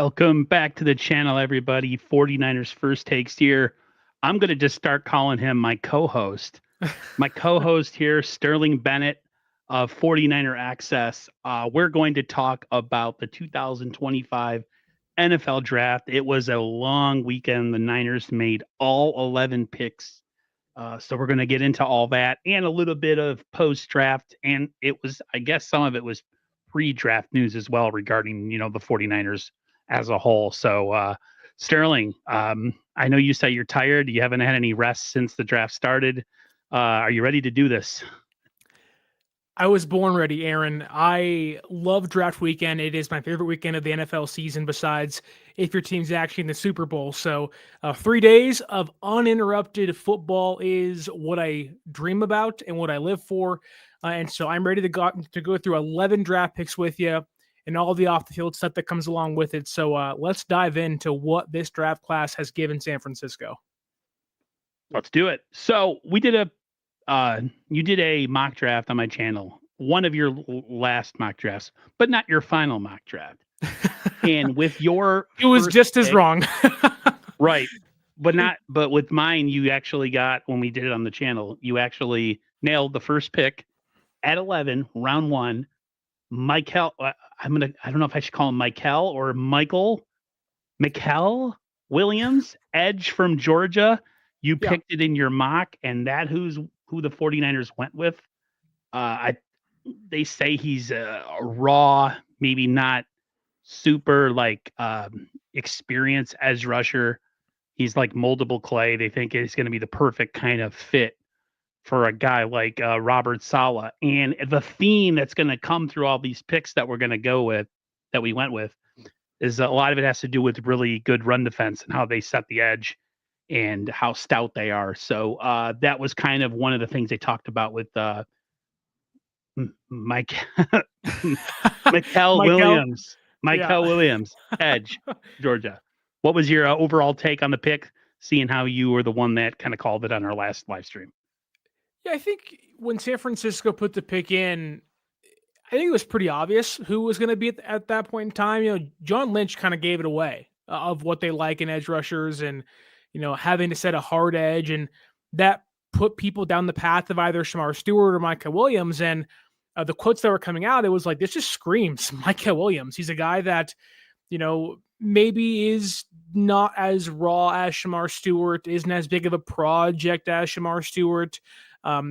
Welcome back to the channel, everybody. 49ers First Takes here. I'm going to just start calling him my co-host. My co-host here, Sterling Bennett of 49er Access. We're going to talk about the 2025 NFL Draft. It was a long weekend. The Niners made all 11 picks. So we're going to get into all that and a little bit of post-draft. And it was, I guess some of it was pre-draft news as well regarding, the 49ers as a whole. So, Sterling, I know you say you're tired. You haven't had any rest since the draft started. Are you ready to do this? I was born ready, Aaron. I love draft weekend. It is my favorite weekend of the NFL season, besides if your team's actually in the Super Bowl. So 3 days of uninterrupted football is what I dream about and what I live for. And so I'm ready to go through 11 draft picks with you and all the off-the-field stuff that comes along with it. So let's dive into what this draft class has given San Francisco. Let's do it. So we did you did a mock draft on my channel, one of your last mock drafts, but not your final mock draft. And with your it was just as wrong. Right. But with mine, you actually got, when we did it on the channel, you actually nailed the first pick at 11, round one. Michael, I don't know if I should call him Michael or Michael Williams, edge from Georgia. You picked it in your mock, and who the 49ers went with. They say he's a raw, maybe not super experienced edge rusher. He's like moldable clay. They think he's going to be the perfect kind of fit for a guy like Robert Saleh. And the theme that's going to come through all these picks that we're going to go with, that we went with, is a lot of it has to do with really good run defense and how they set the edge and how stout they are. So that was kind of one of the things they talked about with Michael Williams. Williams, edge, Georgia. What was your overall take on the pick, seeing how you were the one that kind of called it on our last live stream? Yeah, I think when San Francisco put the pick in, I think it was pretty obvious who was going to be at that point in time. John Lynch kind of gave it away of what they like in edge rushers and, having to set a hard edge. And that put people down the path of either Shamar Stewart or Micah Williams. And the quotes that were coming out, it was like, this just screams Micah Williams. He's a guy that, maybe is not as raw as Shamar Stewart, isn't as big of a project as Shamar Stewart.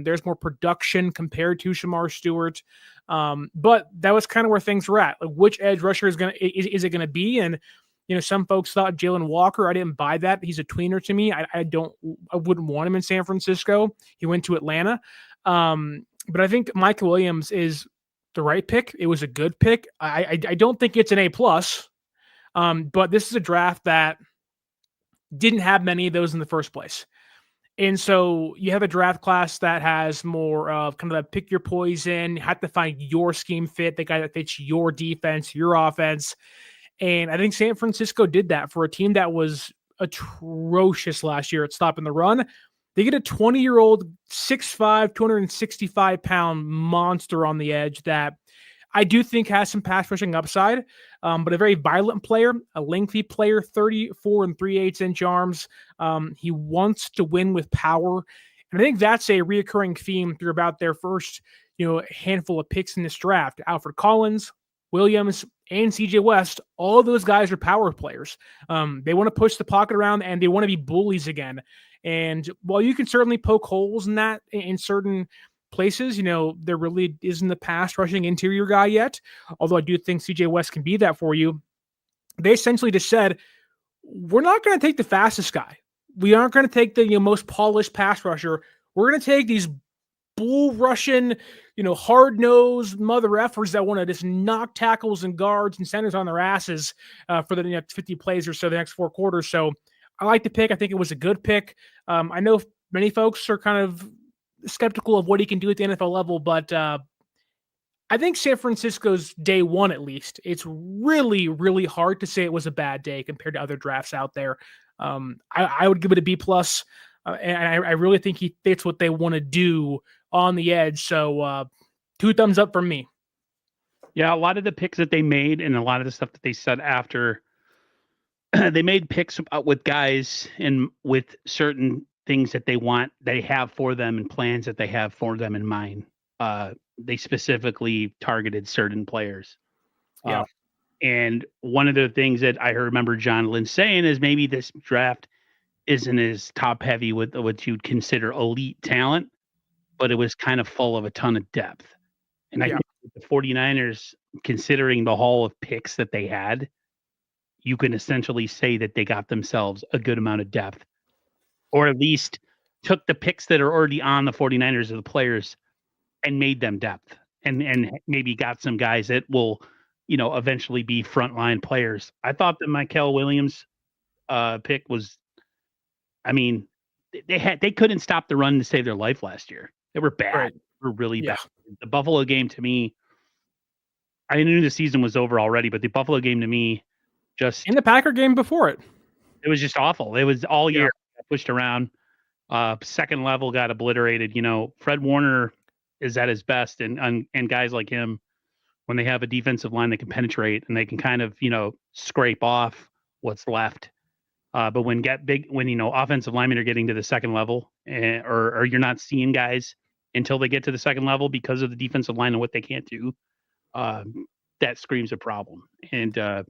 There's more production compared to Shamar Stewart. But that was kind of where things were at. Like, which edge rusher is it going to be? And, some folks thought Jalen Walker. I didn't buy that. He's a tweener to me. I wouldn't want him in San Francisco. He went to Atlanta. But I think Micah Williams is the right pick. It was a good pick. I don't think it's an A+. But this is a draft that didn't have many of those in the first place. And so you have a draft class that has more of kind of a pick your poison. You have to find your scheme fit, the guy that fits your defense, your offense. And I think San Francisco did that for a team that was atrocious last year at stopping the run. They get a 20-year-old, 6'5", 265-pound monster on the edge that I do think has some pass rushing upside, but a very violent player, a lengthy player, 34 3/8 arms. He wants to win with power. And I think that's a reoccurring theme through about their first, handful of picks in this draft. Alfred Collins, Williams, and CJ West, all of those guys are power players. They want to push the pocket around and they want to be bullies again. And while you can certainly poke holes in that in certain places, there really isn't the pass rushing interior guy yet, although I do think CJ West can be that for you. They essentially just said, we're not going to take the fastest guy. We aren't going to take the most polished pass rusher. We're going to take these bull Russian, hard-nosed mother effers that want to just knock tackles and guards and centers on their asses for the next 50 plays or so, the next 4 quarters. So I like the pick. I think it was a good pick. I know many folks are kind of skeptical of what he can do at the NFL level, but I think San Francisco's day one, at least, it's really, really hard to say it was a bad day compared to other drafts out there. I would give it a B+, and I really think he fits what they want to do on the edge. So 2 thumbs up from me. Yeah, a lot of the picks that they made and a lot of the stuff that they said after they made picks with guys and with certain things that they have for them and plans that they have for them in mind. They specifically targeted certain players. Yeah. And one of the things that I remember John Lynch saying is maybe this draft isn't as top heavy with what you'd consider elite talent, but it was kind of full of a ton of depth. And I Yeah. think the 49ers, considering the haul of picks that they had, you can essentially say that they got themselves a good amount of depth, or at least took the picks that are already on the 49ers of the players and made them depth, and maybe got some guys that will, eventually be frontline players. I thought the Michael Williams pick was, I mean, they couldn't stop the run to save their life last year. They were bad. Right. They were really Yeah. bad. The Buffalo game to me, I knew the season was over already, but the Buffalo game to me just In the Packer game before it. it was just awful. It was all Yeah. year pushed around. Second level got obliterated. Fred Warner is at his best, and guys like him, when they have a defensive line that can penetrate and they can kind of scrape off what's left. But when offensive linemen are getting to the second level, or you're not seeing guys until they get to the second level because of the defensive line and what they can't do, that screams a problem. And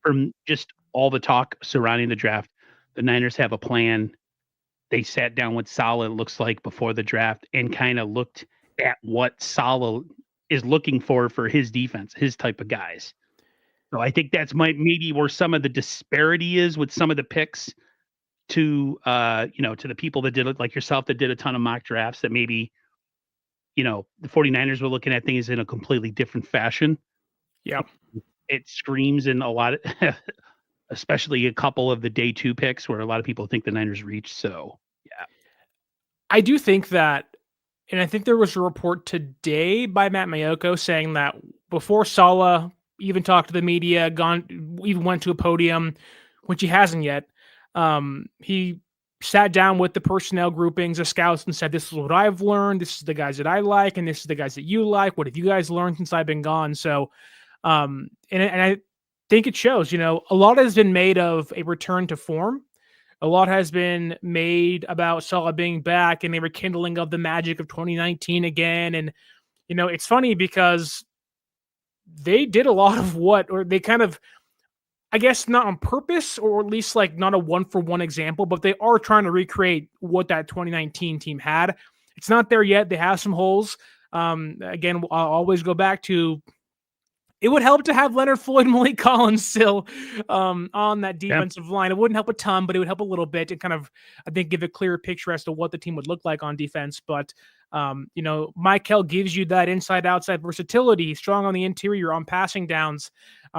from just all the talk surrounding the draft, the Niners have a plan. They sat down with Saleh, it looks like, before the draft and kind of looked at what Saleh is looking for his defense, his type of guys. So I think that's maybe where some of the disparity is with some of the picks to to the people that did it, like yourself, that did a ton of mock drafts, that maybe, the 49ers were looking at things in a completely different fashion. Yeah. It screams in a lot of, especially a couple of the day 2 picks where a lot of people think the Niners reached. So, yeah. I do think that, and I think there was a report today by Matt Mayoko saying that before Saleh even talked to the media, even went to a podium, which he hasn't yet, he sat down with the personnel groupings, the scouts, and said, "This is what I've learned. This is the guys that I like, and this is the guys that you like. What have you guys learned since I've been gone?" So, and I think it shows. A lot has been made of a return to form. A lot has been made about Saleh being back and a rekindling of the magic of 2019 again. And, it's funny because they did a lot of or they kind of, I guess, not on purpose, or at least like not a 1-for-1 example, but they are trying to recreate what that 2019 team had. It's not there yet. They have some holes. Again, I'll always go back to, it would help to have Leonard Floyd and Malik Collins still on that defensive line. It wouldn't help a ton, but it would help a little bit and kind of, I think, give a clearer picture as to what the team would look like on defense. But, Michael gives you that inside-outside versatility. He's strong on the interior, on passing downs.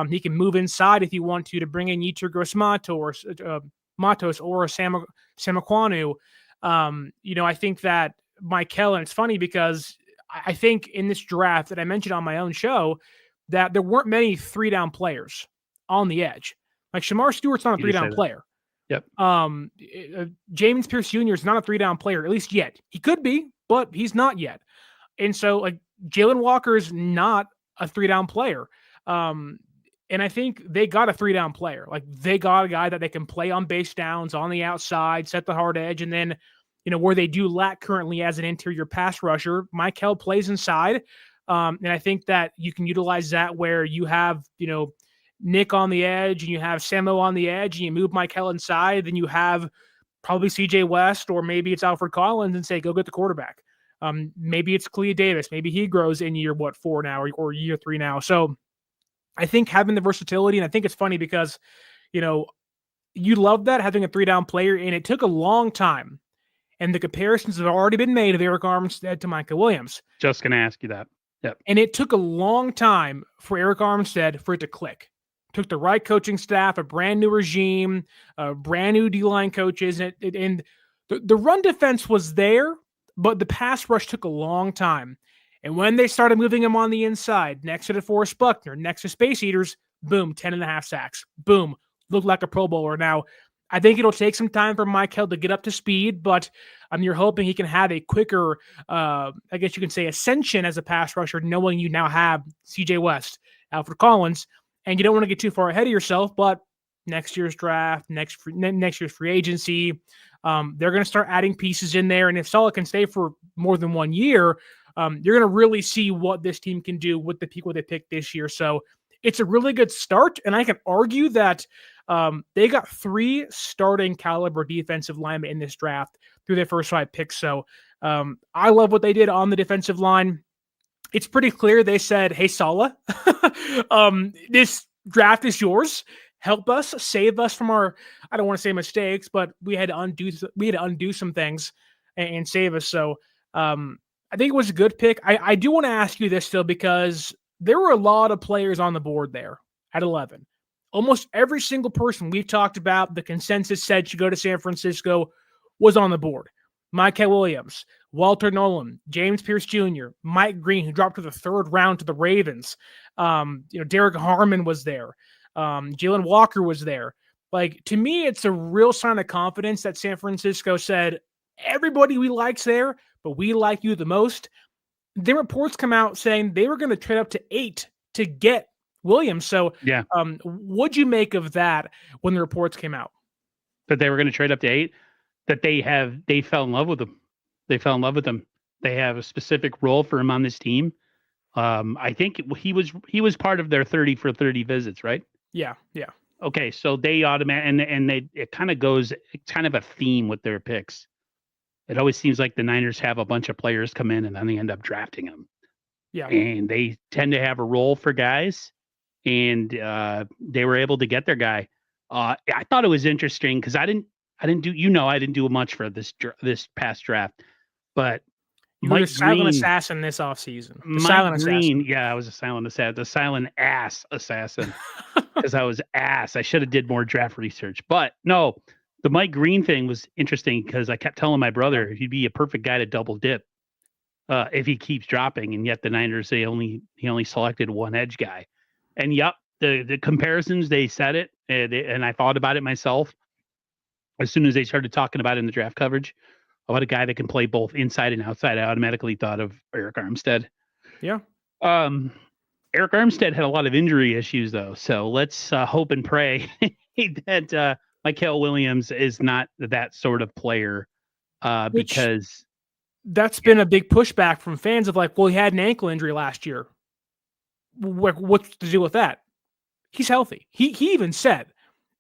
He can move inside if you want to bring in Yetur Gross-Matos or Samaquanu. I think that Michael, and it's funny because I think in this draft that I mentioned on my own show, that there weren't many 3-down players on the edge. Like Shamar Stewart's not a 3-down player. Yep. James Pierce Jr. is not a 3-down player, at least yet. He could be, but he's not yet. And so, like, Jalen Walker is not a 3-down player. And I think they got a 3-down player. Like, they got a guy that they can play on base downs, on the outside, set the hard edge, and then, where they do lack currently as an interior pass rusher, Michael plays inside. And I think that you can utilize that where you have, Nick on the edge and you have Samo on the edge and you move Michael inside, then you have probably CJ West, or maybe it's Alfred Collins, and say, go get the quarterback. Maybe it's Clea Davis. Maybe he grows in year 4 now, or year 3 now. So I think having the versatility, and I think it's funny because, you love that, having a 3-down player, and it took a long time. And the comparisons have already been made of Eric Armstead to Michael Williams. Just going to ask you that. Yep. And it took a long time for Eric Armstead for it to click. It took the right coaching staff, a brand new regime, brand new D-line coaches, and the run defense was there, but the pass rush took a long time. And when they started moving him on the inside, next to DeForest Buckner, next to Space Eaters, boom, 10.5 sacks. Boom, looked like a Pro Bowler. Now, I think it'll take some time for Michael to get up to speed, but you're hoping he can have a quicker, I guess you can say, ascension as a pass rusher, knowing you now have CJ West, Alfred Collins, and you don't want to get too far ahead of yourself, but next year's draft, next year's free agency. They're going to start adding pieces in there. And if Saleh can stay for more than 1 year, you're going to really see what this team can do with the people they picked this year. So it's a really good start. And I can argue that they got 3 starting caliber defensive linemen in this draft through their first 5 picks. So I love what they did on the defensive line. It's pretty clear they said, hey, Saleh, this draft is yours. Help us, save us from our, I don't want to say mistakes, but we had to undo some things and save us. So I think it was a good pick. I do want to ask you this still, because there were a lot of players on the board there at 11. Almost every single person we've talked about, the consensus said should go to San Francisco, was on the board. Micah Williams, Walter Nolan, James Pierce Jr., Mike Green, who dropped to the 3rd round to the Ravens. Derek Harmon was there. Jalen Walker was there. Like, to me, it's a real sign of confidence that San Francisco said, everybody we like's there, but we like you the most. Then reports come out saying they were going to trade up to 8 to get Williams. So, yeah, what'd you make of that when the reports came out? that they were going to trade up to 8, that they fell in love with him. They fell in love with him. They have a specific role for him on this team. I think he was part of their 30 for 30 visits, right? Yeah. Okay, so they it kind of goes, it's kind of a theme with their picks. It always seems like the Niners have a bunch of players come in and then they end up drafting them. Yeah. And they tend to have a role for guys, and they were able to get their guy. I thought it was interesting because I didn't do much for this past draft, but You were Mike the silent Green, assassin this offseason. The Mike silent Green, assassin. yeah, I was a silent assassin, the silent ass assassin, because I was ass. I should have did more draft research, but no, the Mike Green thing was interesting because I kept telling my brother he'd be a perfect guy to double dip if he keeps dropping, and yet the Niners he only selected one edge guy, and yep, the comparisons, they said it, and I thought about it myself as soon as they started talking about it in the draft coverage about a guy that can play both inside and outside. I automatically thought of Eric Armstead. Yeah. Eric Armstead had a lot of injury issues though, so let's hope and pray that Mikael Williams is not that sort of player, because that's been a big pushback from fans of like, well, he had an ankle injury last year. What's the deal with that? He's healthy. He even said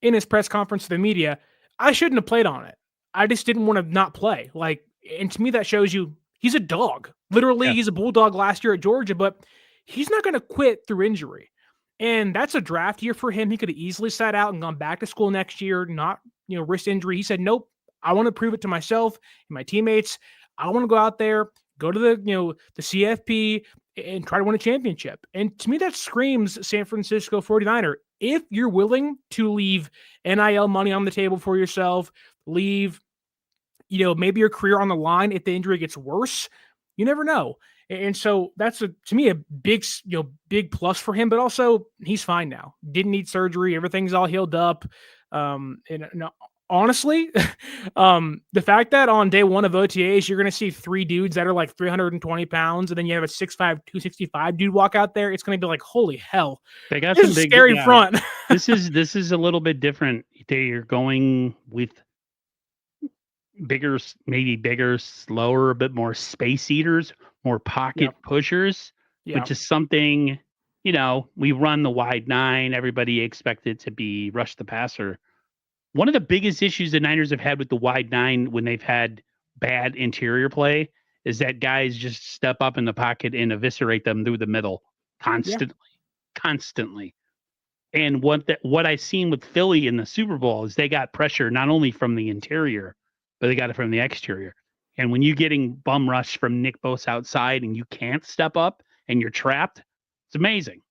in his press conference to the media, I shouldn't have played on it. I just didn't want to not play. Like, and to me, that shows you he's a dog. Literally, Yeah. he's a bulldog last year at Georgia, but he's not going to quit through injury. And that's a draft year for him. He could have easily sat out and gone back to school next year, not, risk injury. He said, nope, I want to prove it to myself and my teammates. I want to go out there, go to the CFP and try to win a championship. And to me, that screams San Francisco 49er. If you're willing to leave NIL money on the table for yourself, leave, maybe your career on the line if the injury gets worse, you never know. And so that's to me a big plus for him, but also he's fine now. Didn't need surgery. Everything's all healed up. Honestly, the fact that on day 1 of OTAs, you're going to see 3 dudes that are like 320 pounds, and then you have a 6'5", 265 dude walk out there, it's going to be like, holy hell. They got This some is a big scary front. this is a little bit different. They're going with bigger, slower, a bit more space eaters, more pocket pushers, which is something, we run the wide 9. Everybody expected to be rush the passer. One of the biggest issues the Niners have had with the wide 9 when they've had bad interior play is that guys just step up in the pocket and eviscerate them through the middle constantly. And what I've seen with Philly in the Super Bowl is they got pressure not only from the interior, but they got it from the exterior. And when you're getting bum rush from Nick Bosa outside and you can't step up and you're trapped, it's amazing.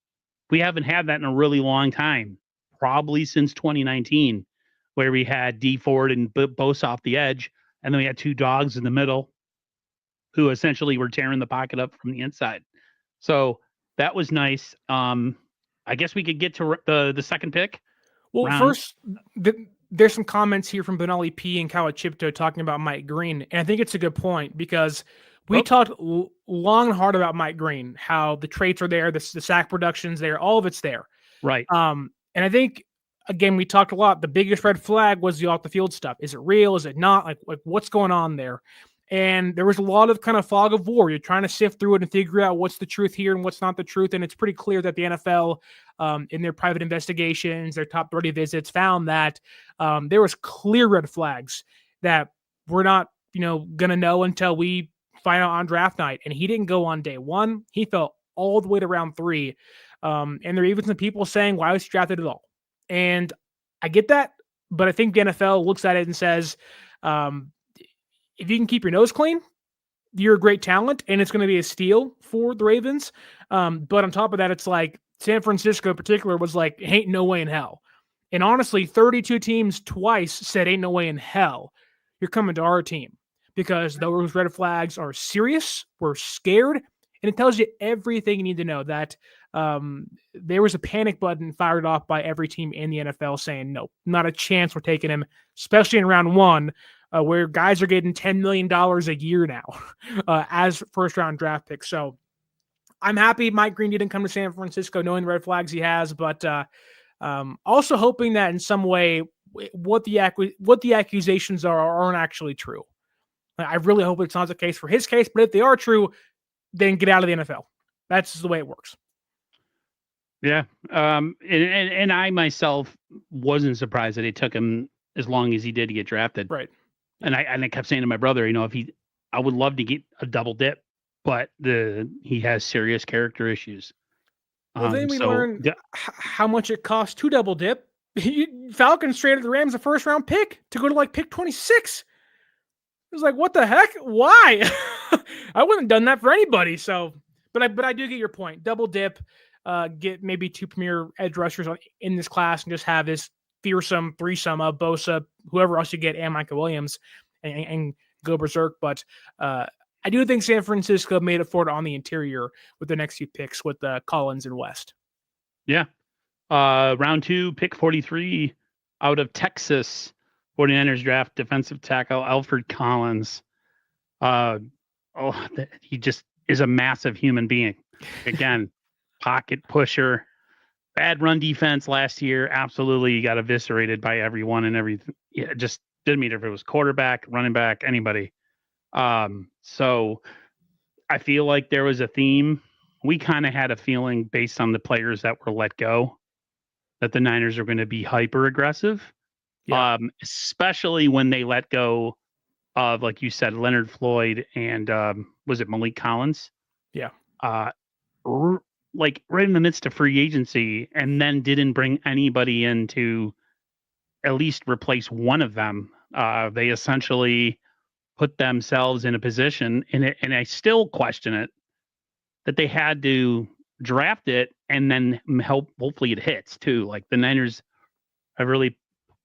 We haven't had that in a really long time, probably since 2019, where we had D Ford and Bosa off the edge, and then we had 2 dogs in the middle who essentially were tearing the pocket up from the inside. So that was nice. I guess we could get to the second pick. Well, first, there's some comments here from Benali P and Kawachipto talking about Mike Green, and I think it's a good point because we talked long and hard about Mike Green, how the traits are there, the sack production's there, all of it's there. Right. And I think again, we talked a lot. The biggest red flag was the off the field stuff. Is it real? Is it not? Like what's going on there? And there was a lot of kind of fog of war. You're trying to sift through it and figure out what's the truth here and what's not the truth. And it's pretty clear that the NFL, in their private investigations, their top 30 visits, found that there was clear red flags that we're not, going to know until we find out on draft night. And he didn't go on day one. He fell all the way to round 3. And there are even some people saying, why was he drafted at all? And I get that, but I think the NFL looks at it and says, if you can keep your nose clean, you're a great talent, and it's going to be a steal for the Ravens. But on top of that, it's like San Francisco in particular was like, ain't no way in hell. And honestly, 32 teams twice said, ain't no way in hell you're coming to our team, because those red flags are serious. We're scared. And it tells you everything you need to know, that there was a panic button fired off by every team in the NFL saying, no, not a chance we're taking him, especially in round 1. Where guys are getting $10 million a year now as first-round draft picks. So I'm happy Mike Green didn't come to San Francisco knowing the red flags he has, but also hoping that in some way what the accusations aren't actually true. I really hope it's not the case for his case, but if they are true, then get out of the NFL. That's the way it works. Yeah. And I myself wasn't surprised that it took him as long as he did to get drafted. Right. And I kept saying to my brother, I would love to get a double dip, but he has serious character issues. Well, then we learned how much it costs to double dip. Falcons traded the Rams a first round pick to go to like pick 26. It was like, what the heck? Why? I wouldn't have done that for anybody. So, but I do get your point. Double dip, get maybe 2 premier edge rushers in this class, and just have this fearsome threesome of Bosa, whoever else you get, and Micah Williams, and go berserk. But I do think San Francisco made it forward on the interior with the next few picks with Collins and West. Yeah. Round 2, pick 43 out of Texas. 49ers draft defensive tackle Alfred Collins. He just is a massive human being. Again, pocket pusher. Bad run defense last year. Absolutely got eviscerated by everyone and everything. Yeah, just didn't matter if it was quarterback, running back, anybody. So I feel like there was a theme. We kind of had a feeling based on the players that were let go that the Niners are going to be hyper aggressive. Yeah. Especially when they let go of, like you said, Leonard Floyd and was it Malik Collins? Yeah. Like right in the midst of free agency, and then didn't bring anybody in to at least replace one of them. They essentially put themselves in a position, and I still question it, that they had to draft it and then hopefully it hits too. Like the Niners have really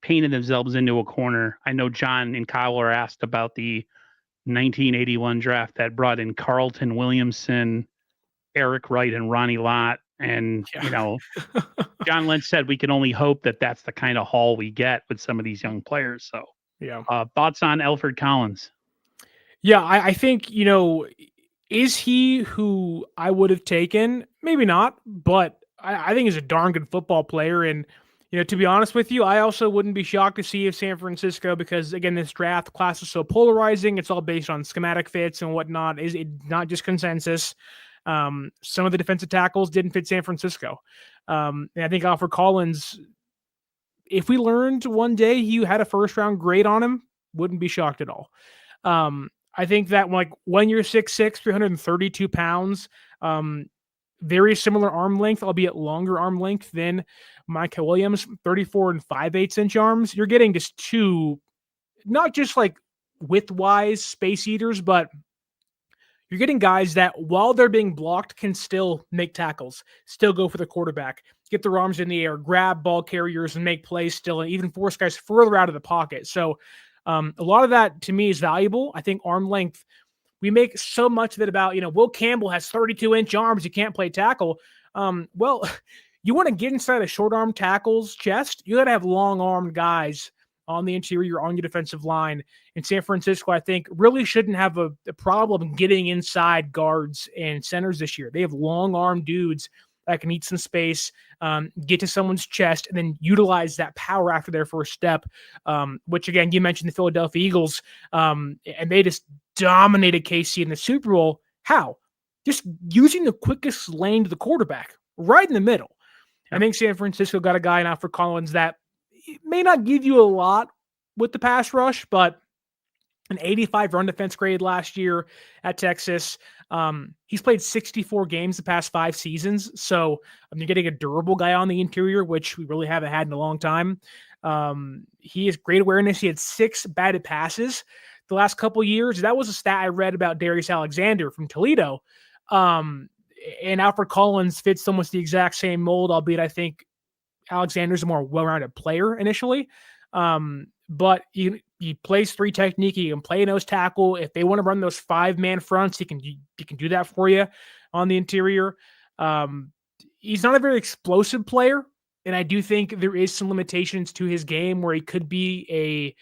painted themselves into a corner. I know John and Kyle were asked about the 1981 draft that brought in Carlton Williamson, Eric Wright, and Ronnie Lott. And, John Lynch said we can only hope that that's the kind of haul we get with some of these young players. So, thoughts on Alfred Collins? Yeah, I think, is he who I would have taken? Maybe not, but I think he's a darn good football player. And, to be honest with you, I also wouldn't be shocked to see if San Francisco, because again, this draft class is so polarizing. It's all based on schematic fits and whatnot. Is it not just consensus? Some of the defensive tackles didn't fit San Francisco. And I think Alfred Collins, if we learned one day he had a first round grade on him, wouldn't be shocked at all. I think that when you're 6'6", 332 pounds, very similar arm length, albeit longer arm length than Micah Williams, 34 and 5/8 inch arms. You're getting just two, not just like width-wise space eaters, but you're getting guys that, while they're being blocked, can still make tackles, still go for the quarterback, get their arms in the air, grab ball carriers, and make plays still, and even force guys further out of the pocket. So a lot of that, to me, is valuable. I think arm length, we make so much of it about, Will Campbell has 32-inch arms. You can't play tackle. Well, you want to get inside a short arm tackle's chest, you got to have long-armed guys on the interior, on your defensive line. And San Francisco, I think, really shouldn't have a problem getting inside guards and centers this year. They have long-armed dudes that can eat some space, get to someone's chest, and then utilize that power after their first step, which, again, you mentioned the Philadelphia Eagles, and they just dominated KC in the Super Bowl. How? Just using the quickest lane to the quarterback, right in the middle. Yep. I think San Francisco got a guy in Alfred Collins that may not give you a lot with the pass rush, but an 85 run defense grade last year at Texas. He's played 64 games the past 5 seasons. So you're getting a durable guy on the interior, which we really haven't had in a long time. He has great awareness. He had 6 batted passes the last couple years. That was a stat I read about Darius Alexander from Toledo. And Alfred Collins fits almost the exact same mold, albeit I think Alexander's a more well-rounded player initially. But he plays 3 technique. He can play nose tackle. If they want to run those 5-man fronts, he can do that for you on the interior. He's not a very explosive player, and I do think there is some limitations to his game where he could be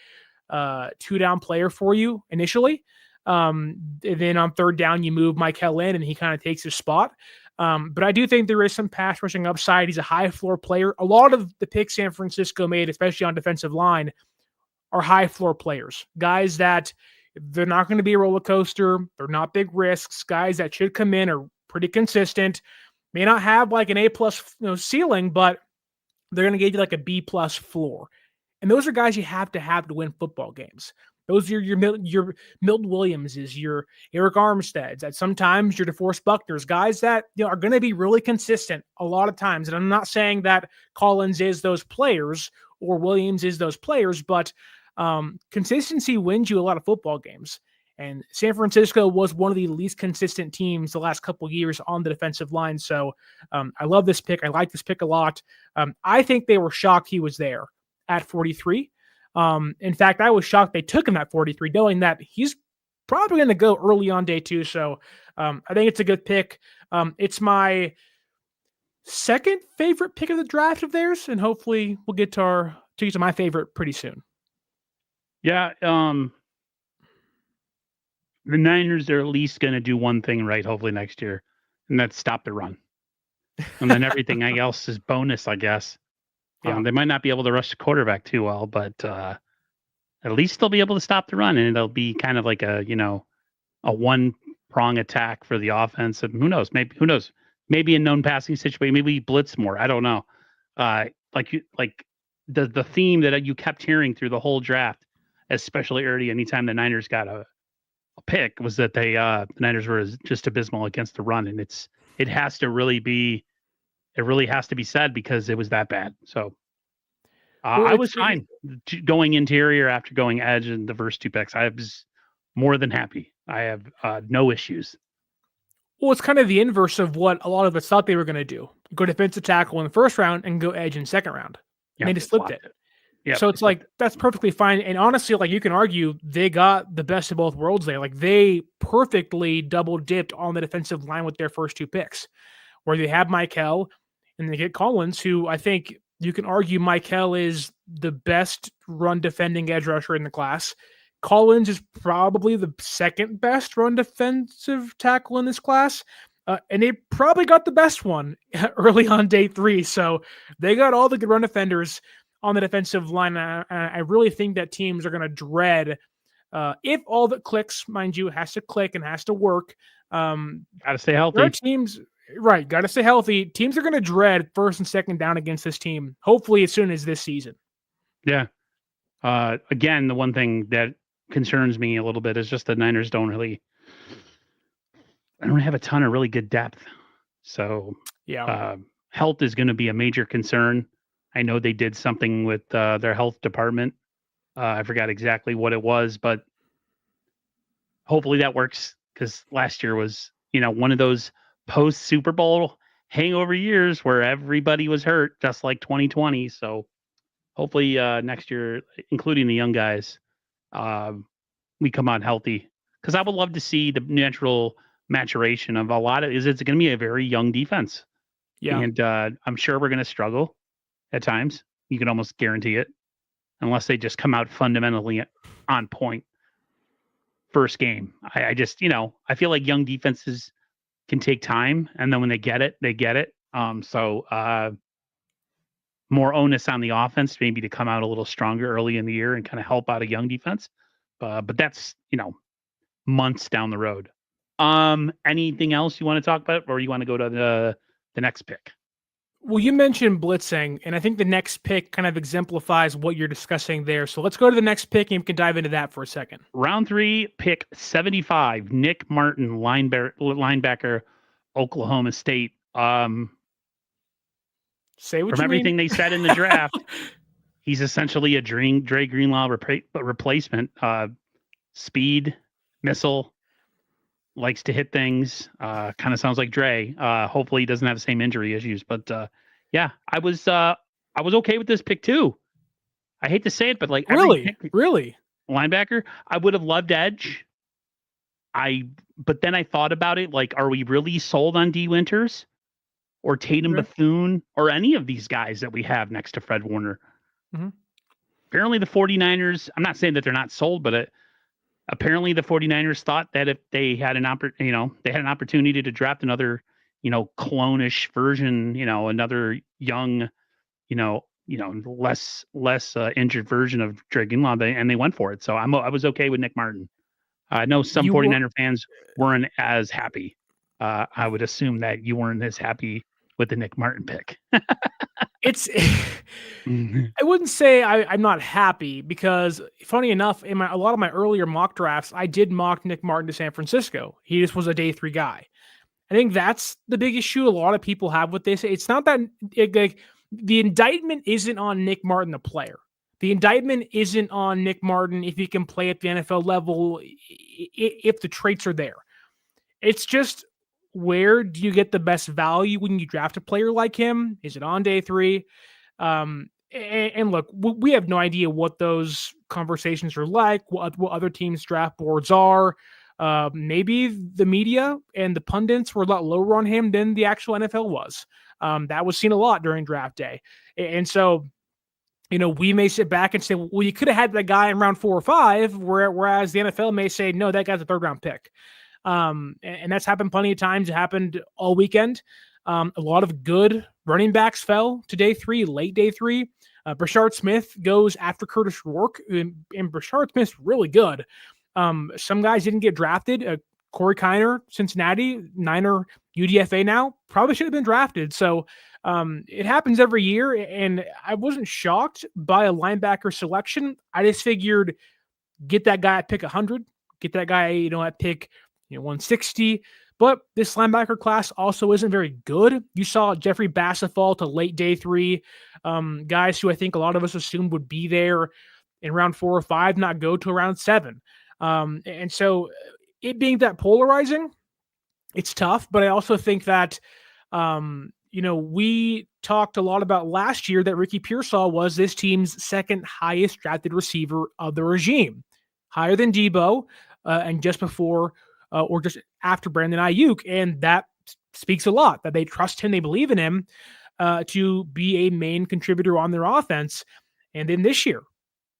a 2-down player for you initially. And then on 3rd down, you move Michael in, and he kind of takes his spot. But I do think there is some pass rushing upside. He's a high floor player. A lot of the picks San Francisco made, especially on defensive line, are high floor players, guys that they're not going to be a roller coaster. They're not big risks. Guys that should come in are pretty consistent, may not have like an A+ ceiling, but they're going to give you like a B+ floor. And those are guys you have to win football games. Those are your Milton Williamses, your Eric Armsteads, that sometimes your DeForest Buckners, guys that are going to be really consistent a lot of times. And I'm not saying that Collins is those players or Williams is those players, but consistency wins you a lot of football games. And San Francisco was one of the least consistent teams the last couple of years on the defensive line. So I love this pick. I like this pick a lot. I think they were shocked he was there at 43. In fact, I was shocked they took him at 43, knowing that he's probably going to go early on day 2. So I think it's a good pick. It's my second favorite pick of the draft of theirs, and hopefully we'll get to my favorite pretty soon. Yeah, the Niners are at least going to do one thing right, hopefully next year, and that's stop the run. And then everything else is bonus, I guess. Yeah. They might not be able to rush the quarterback too well, but at least they'll be able to stop the run, and it'll be kind of like a one-prong attack for the offense. And who knows? Maybe a known passing situation. Maybe we blitz more. I don't know. Like the theme that you kept hearing through the whole draft, especially early, anytime the Niners got a pick, was that the Niners were just abysmal against the run, and it has to really has to be said because it was that bad. So I was fine going interior after going edge in the first 2 picks. I was more than happy. I have no issues. Well, it's kind of the inverse of what a lot of us thought they were going to do. Go defensive tackle in the first round and go edge in second round. And they just flipped it. Yep, so it's like, that's perfectly fine. And honestly, like, you can argue they got the best of both worlds there. Like, they perfectly double dipped on the defensive line with their first 2 picks, where they have Michael and they get Collins, who I think you can argue Michael is the best run defending edge rusher in the class. Collins is probably the second best run defensive tackle in this class. And they probably got the best one early on day 3. So they got all the good run defenders on the defensive line. I really think that teams are going to dread, if all that clicks, mind you, has to click and has to work. Got to stay healthy. Teams, right, got to stay healthy. Teams are going to dread first and second down against this team, hopefully as soon as this season. Yeah. Again, the one thing that concerns me a little bit is just the Niners don't have a ton of really good depth. So yeah, health is going to be a major concern. I know they did something with their health department. I forgot exactly what it was, but hopefully that works, because last year was, one of those post Super Bowl hangover years where everybody was hurt, just like 2020. So hopefully next year, including the young guys, we come out healthy, because I would love to see the natural maturation of it's going to be a very young defense. Yeah. And I'm sure we're going to struggle at times. You can almost guarantee it, unless they just come out fundamentally on point first game. I just, I feel like young defenses can take time, and then when they get it, they get it. So more onus on the offense, maybe to come out a little stronger early in the year and kind of help out a young defense. But that's, months down the road. Anything else you want to talk about, or you want to go to the next pick? Well, you mentioned blitzing, and I think the next pick kind of exemplifies what you're discussing there. So let's go to the next pick, and we can dive into that for a second. Round 3, pick 75, Nick Martin, linebacker, Oklahoma State. Say what From you everything mean. they said in the draft, he's essentially a Dre Greenlaw replacement. Speed, missile, likes to hit things. Kind of sounds like Dre. Hopefully he doesn't have the same injury issues. But yeah, I was okay with this pick too. I hate to say it, but like really, linebacker, I would have loved edge. But then I thought about it, like, are we really sold on D Winters or Tatum Bethune or any of these guys that we have next to Fred Warner? Mm-hmm. Apparently the 49ers, I'm not saying that they're not sold, but apparently the 49ers thought that if they had an opportunity to draft another, clone-ish version, another young, less injured version of Dre Greenlaw, and they went for it. So I was okay with Nick Martin. I know some 49er fans weren't as happy. I would assume that you weren't as happy with the Nick Martin pick. I wouldn't say I'm not happy, because funny enough, in a lot of my earlier mock drafts, I did mock Nick Martin to San Francisco. He just was a day 3 guy. I think that's the big issue a lot of people have with this. It's not that the indictment isn't on Nick Martin, the player. The indictment isn't on Nick Martin if he can play at the NFL level, if the traits are there. It's just, where do you get the best value when you draft a player like him? Is it on day 3? And look, we have no idea what those conversations are like, what other teams' draft boards are. Maybe the media and the pundits were a lot lower on him than the actual NFL was. That was seen a lot during draft day. And so, we may sit back and say, well, you could have had that guy in round 4 or 5, whereas the NFL may say, no, that guy's a 3rd round pick. And that's happened plenty of times. It happened all weekend. A lot of good running backs fell to day 3, late day 3. Brashard Smith goes after Curtis Rourke, and Brashard Smith's really good. Some guys didn't get drafted. Corey Kiner, Cincinnati, Niner UDFA now, probably should have been drafted. So it happens every year, and I wasn't shocked by a linebacker selection. I just figured, get that guy at pick 100, get that guy, at pick 160. But this linebacker class also isn't very good. You saw Jeffrey Bassett fall to late day 3. Guys who I think a lot of us assumed would be there in round 4 or 5, not go to around 7. And so it being that polarizing, it's tough. But I also think that, we talked a lot about last year that Ricky Pearsall was this team's 2nd highest drafted receiver of the regime, higher than Debo, and just before or just after Brandon Ayuk. And that speaks a lot, that they trust him, they believe in him to be a main contributor on their offense. And then this year,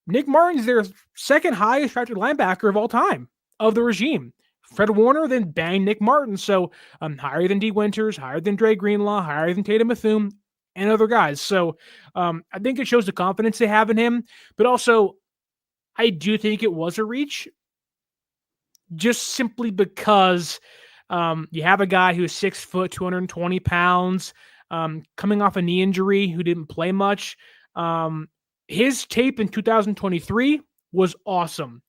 Nick Martin's their 2nd highest drafted linebacker of all time of the regime. Fred Warner, then bang Nick Martin. So higher than D Winters, higher than Dre Greenlaw, higher than Tatum Bethune, and other guys. So I think it shows the confidence they have in him. But also, I do think it was a reach, just simply because you have a guy who's 6 foot, 220 pounds, coming off a knee injury, who didn't play much. His tape in 2023 was awesome.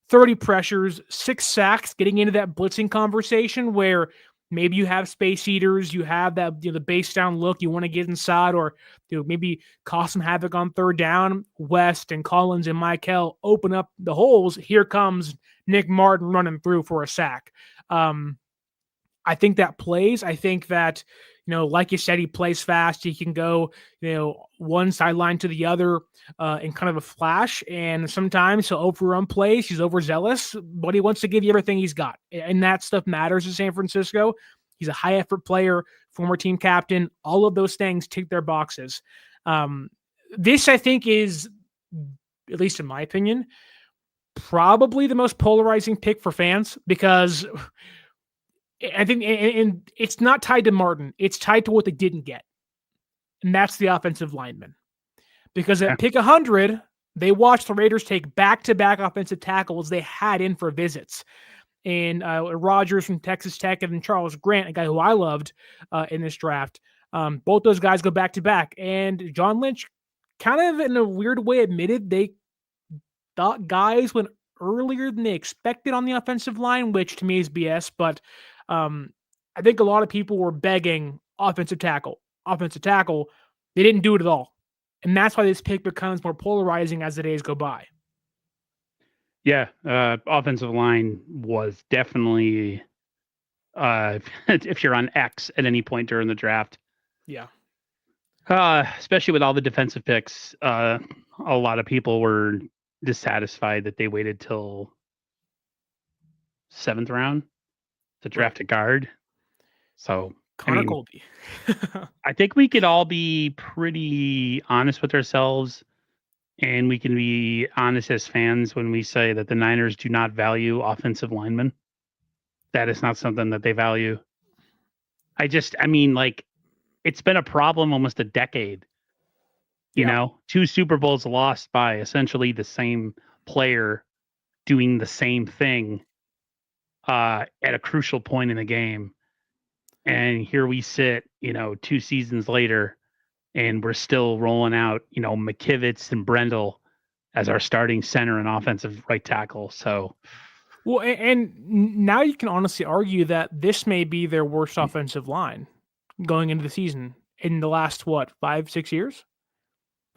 30 pressures, 6 sacks, getting into that blitzing conversation where maybe you have space eaters, you have that the base down look, you want to get inside, or maybe cause some havoc on 3rd down. West and Collins and Michael open up the holes. Here comes Nick Martin running through for a sack. I think that plays. I think that, like you said, he plays fast. He can go, one sideline to the other in kind of a flash. And sometimes he'll overrun plays. He's overzealous, but he wants to give you everything he's got. And that stuff matters in San Francisco. He's a high effort player, former team captain. All of those things tick their boxes. This, I think, is, at least in my opinion, probably the most polarizing pick for fans, because I think, and it's not tied to Martin. It's tied to what they didn't get, and that's the offensive lineman. Because Yeah. at pick 100, they watched the Raiders take back-to-back offensive tackles they had in for visits. And Rogers from Texas Tech and then Charles Grant, a guy who I loved in this draft. Both those guys go back-to-back. And John Lynch kind of in a weird way admitted they thought guys went earlier than they expected on the offensive line, which to me is BS. But I think a lot of people were begging offensive tackle. They didn't do it at all. And that's why this pick becomes more polarizing as the days go by. Yeah, offensive line was definitely if you're on X at any point during the draft. Yeah. Especially with all the defensive picks, a lot of people were dissatisfied that they waited till 7th round to draft a guard. So Connor Colby. I think we could all be pretty honest with ourselves, and we can be honest as fans when we say that the Niners do not value offensive linemen. That is not something that they value. I mean, like, it's been a problem almost a decade. You know, 2 Super Bowls lost by essentially the same player doing the same thing at a crucial point in the game. And here we sit, 2 seasons later, and we're still rolling out, McKivitz and Brendel as our starting center and offensive right tackle. So, well, and now you can honestly argue that this may be their worst offensive line going into the season in the last 5-6 years.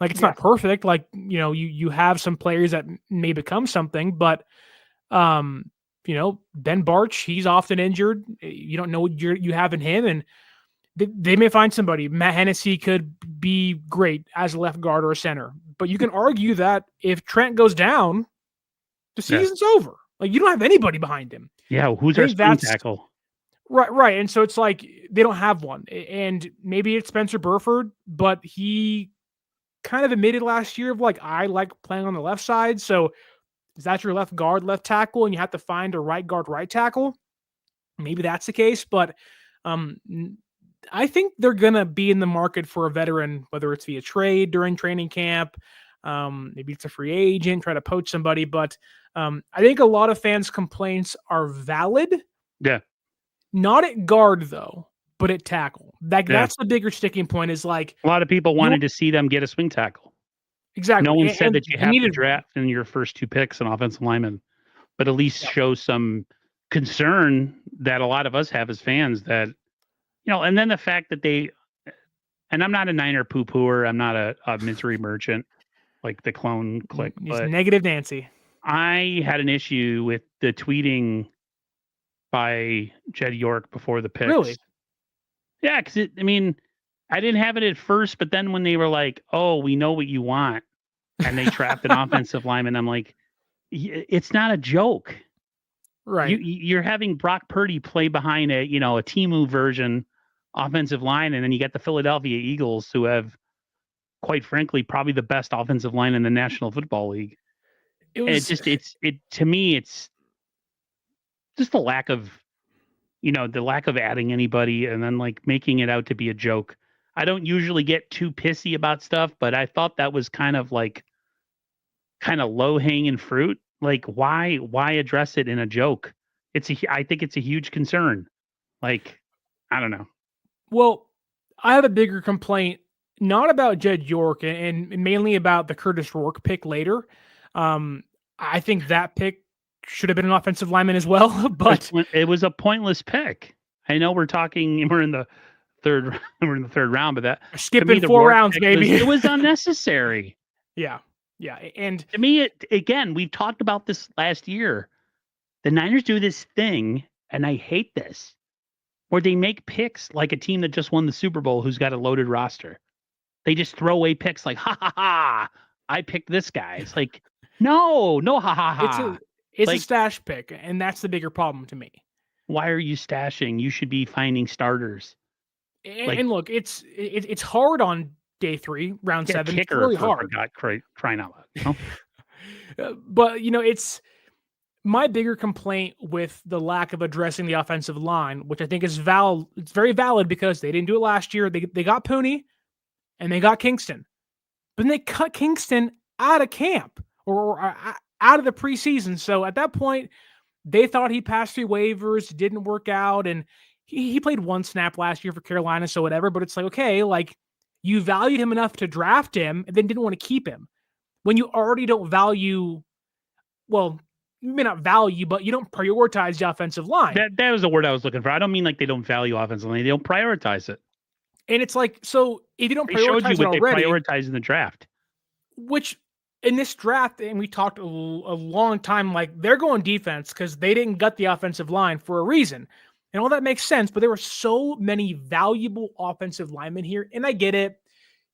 Like, it's not perfect. Like, you have some players that may become something, but Ben Barch, he's often injured. You don't know what you have in him, and they may find somebody. Matt Hennessy could be great as a left guard or a center, but you can argue that if Trent goes down, the season's over. Like, you don't have anybody behind him. Yeah, who's our swing tackle? Right. And so it's like they don't have one. And maybe it's Spencer Burford, but he kind of admitted last year of like, I like playing on the left side. So is that your left guard, left tackle, and you have to find a right guard, right tackle? Maybe that's the case, but I think they're going to be in the market for a veteran, whether it's via trade during training camp, maybe it's a free agent, try to poach somebody. But I think a lot of fans' complaints are valid. Yeah. Not at guard, though, but at tackle. That's the bigger sticking point is like... A lot of people wanted to see them get a swing tackle. Exactly. No one said that you have to draft in your first 2 picks an offensive lineman, but at least show some concern that a lot of us have as fans that, and then the fact that and I'm not a Niner poo-pooer, I'm not a misery merchant like the clone clique, but negative Nancy. I had an issue with the tweeting by Jed York before the picks. Really? Yeah, because I didn't have it at first, but then when they were like, "Oh, we know what you want," and they trapped an offensive lineman, I'm like, "It's not a joke." Right. You're having Brock Purdy play behind a Timu version offensive line, and then you get the Philadelphia Eagles, who have, quite frankly, probably the best offensive line in the National Football League. To me, it's just the lack of adding anybody and then like making it out to be a joke. I don't usually get too pissy about stuff, but I thought that was kind of low hanging fruit. Like, why address it in a joke? I think it's a huge concern. Like, I don't know. Well, I have a bigger complaint, not about Jed York and mainly about the Curtis Rourke pick later. I think that pick should have been an offensive lineman as well, but it was a pointless pick. I know we're in the third round, but that skipping 4 rounds, maybe it was unnecessary. Yeah. And to me, we've talked about this last year. The Niners do this thing, and I hate this, where they make picks like a team that just won the Super Bowl who's got a loaded roster. They just throw away picks like, ha ha ha, I picked this guy. It's like, no, ha ha ha. It's a stash pick, and that's the bigger problem to me. Why are you stashing? You should be finding starters. And look, it's hard on day 3, round 7. It's really hard. God, crying out loud. But it's My bigger complaint with the lack of addressing the offensive line, which I think is valid, it's very valid because they didn't do it last year. They got Pooney and they got Kingston, but then they cut Kingston out of camp or out of the preseason. So at that point, they thought he passed through waivers, didn't work out, and he played one snap last year for Carolina, so whatever. But it's like, okay, like you valued him enough to draft him and then didn't want to keep him when you already don't value, well, you may not value, but you don't prioritize the offensive line. That was the word I was looking for. I don't mean like they don't value offensive line. They don't prioritize it. And it's like, so if you don't They showed you prioritize it what they already, prioritize in the draft. which in this draft, and we talked a long time, like they're going defense because they didn't gut the offensive line for a reason. And all that makes sense, but there were so many valuable offensive linemen here. And I get it.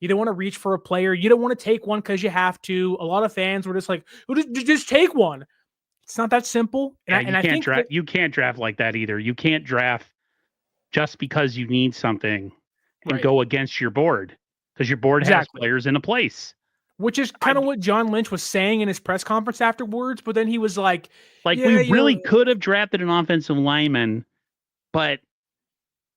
You don't want to reach for a player. You don't want to take one because you have to. A lot of fans were just like, well, just take one. It's not that simple. And you can't draft. You can't draft like that either. You can't draft just because you need something and go against your board because your board has players in a place. Which is kind of what John Lynch was saying in his press conference afterwards. But then he was like, yeah, we really could have drafted an offensive lineman, but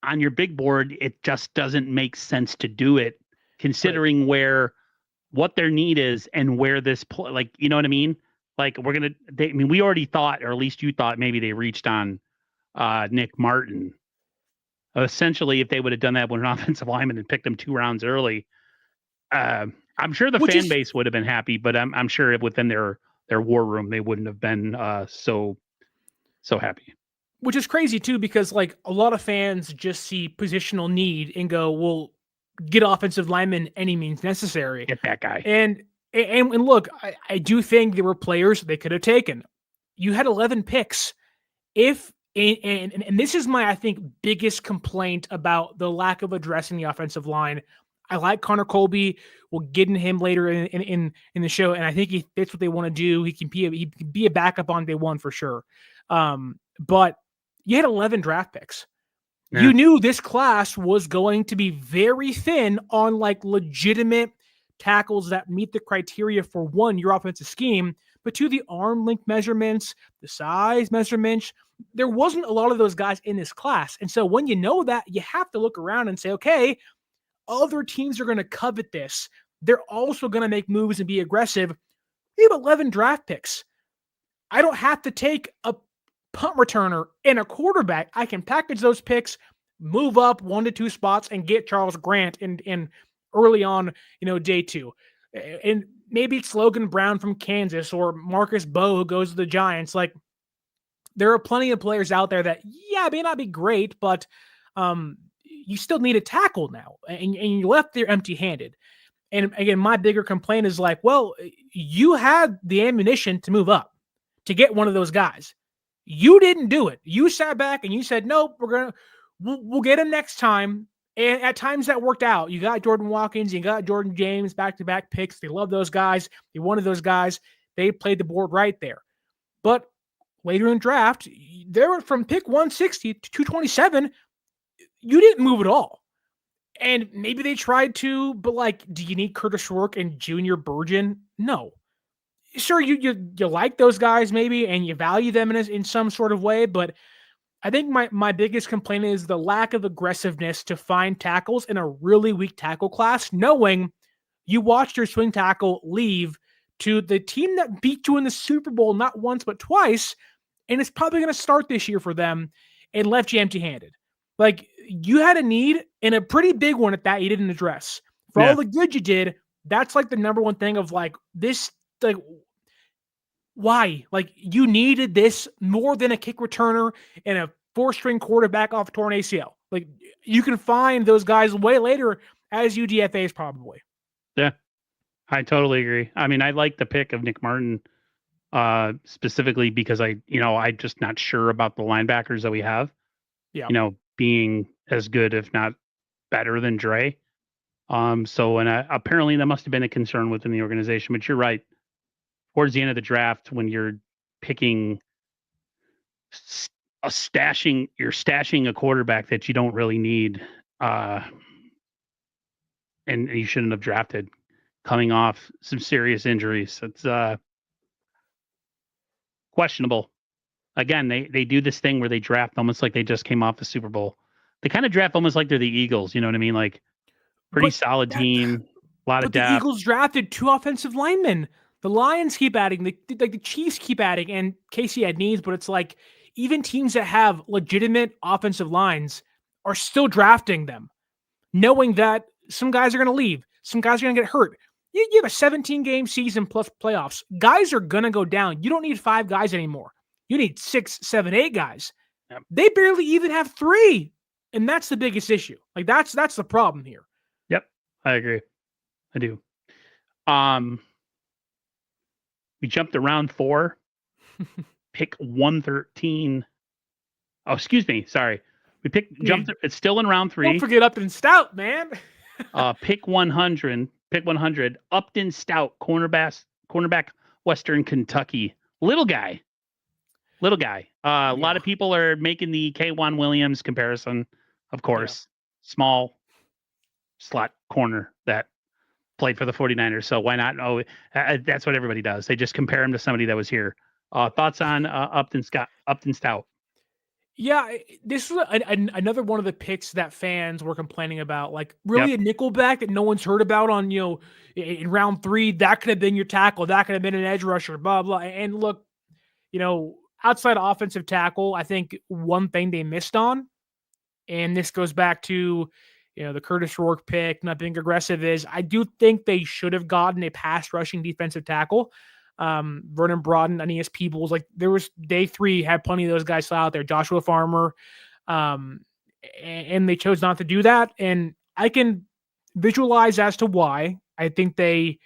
on your big board, it just doesn't make sense to do it considering what their need is and where this like, you know what I mean? Like we already thought, or at least you thought maybe they reached on Nick Martin. Essentially, if they would have done that with an offensive lineman and picked him 2 rounds early, I'm sure the fan base would have been happy, but I'm sure within their war room, they wouldn't have been so happy. Which is crazy too, because like a lot of fans just see positional need and go, well, get offensive linemen any means necessary. Get that guy. And look, I do think there were players they could have taken. You had 11 picks. And this is my, I think, biggest complaint about the lack of addressing the offensive line. I like Connor Colby. We'll get into him later in the show, and I think he fits what they want to do. He can be a backup on day one for sure. But you had 11 draft picks. Yeah. You knew this class was going to be very thin on like legitimate tackles that meet the criteria for one, your offensive scheme, but two, the arm length measurements, the size measurements. There wasn't a lot of those guys in this class. And so when you know that, you have to look around and say, okay, other teams are going to covet this. They're also going to make moves and be aggressive. We have 11 draft picks. I don't have to take a punt returner and a quarterback. I can package those picks, move up 1 to 2 spots, and get Charles Grant in early on, day 2. And maybe it's Logan Brown from Kansas or Marcus Bowe who goes to the Giants. Like, there are plenty of players out there that, may not be great, but you still need a tackle now, and you left there empty-handed. And again, my bigger complaint is like, well, you had the ammunition to move up, to get one of those guys. You didn't do it. You sat back and you said, nope, we'll get him next time. And at times that worked out. You got Jordan Watkins, you got Jordan James, back-to-back picks. They love those guys. They wanted those guys. They played the board right there. But later in draft, they were from pick 160 to 227. You didn't move at all. And maybe they tried to, but like, do you need Curtis Rourke and Junior Burgeon? No. Sure, you like those guys maybe, and you value them in some sort of way, but I think my biggest complaint is the lack of aggressiveness to find tackles in a really weak tackle class, knowing you watched your swing tackle leave to the team that beat you in the Super Bowl not once but twice, and it's probably going to start this year for them, and left you empty-handed. Like, you had a need, and a pretty big one at that you didn't address. For all the good you did, that's like the number one thing of like this, like, why? Like, you needed this more than a kick returner and a 4-string quarterback off torn ACL. Like, you can find those guys way later as UDFAs probably. Yeah, I totally agree. I mean, I like the pick of Nick Martin specifically because I'm just not sure about the linebackers that we have. Yeah. Being as good, if not better than Dre. So apparently that must have been a concern within the organization, but you're right. Towards the end of the draft, when you're picking you're stashing a quarterback that you don't really need, and you shouldn't have drafted, coming off some serious injuries. It's questionable. again, they do this thing where they draft almost like they just came off the Super Bowl. They kind of draft almost like they're the Eagles. You know what I mean? Like pretty But solid that, team, a lot of but the depth. Eagles drafted 2 offensive linemen. The Lions keep adding, the Chiefs keep adding, and Casey had needs, but it's like even teams that have legitimate offensive lines are still drafting them, knowing that some guys are going to leave, some guys are going to get hurt. You have a 17-game season plus playoffs. Guys are going to go down. You don't need 5 guys anymore. You need 6, 7, 8 guys. Yep. They barely even have 3, and that's the biggest issue. Like that's the problem here. Yep, I agree. I do. We jumped to round 4, pick 113. Oh, excuse me. Sorry. We jumped. It's still in round 3. Don't forget Upton Stout, man. Pick 100. Pick 100. Upton Stout, cornerback, Western Kentucky. Little guy. A lot of people are making the K'Wan Williams comparison, of course. Yeah. Small slot corner that played for the 49ers. So why not? Oh, that's what everybody does. They just compare him to somebody that was here. Thoughts on Upton Stout? Yeah, this was another one of the picks that fans were complaining about. Like, really, a nickelback that no one's heard about on, in round 3, that could have been your tackle. That could have been an edge rusher, blah, blah. And look, outside of offensive tackle, I think one thing they missed on, and this goes back to, the Curtis Rourke pick, not being aggressive, is I do think they should have gotten a pass rushing defensive tackle. Vernon Broughton, Aeneas Peebles, like there was day 3 had plenty of those guys still out there, Joshua Farmer, and they chose not to do that. And I can visualize as to why. I think they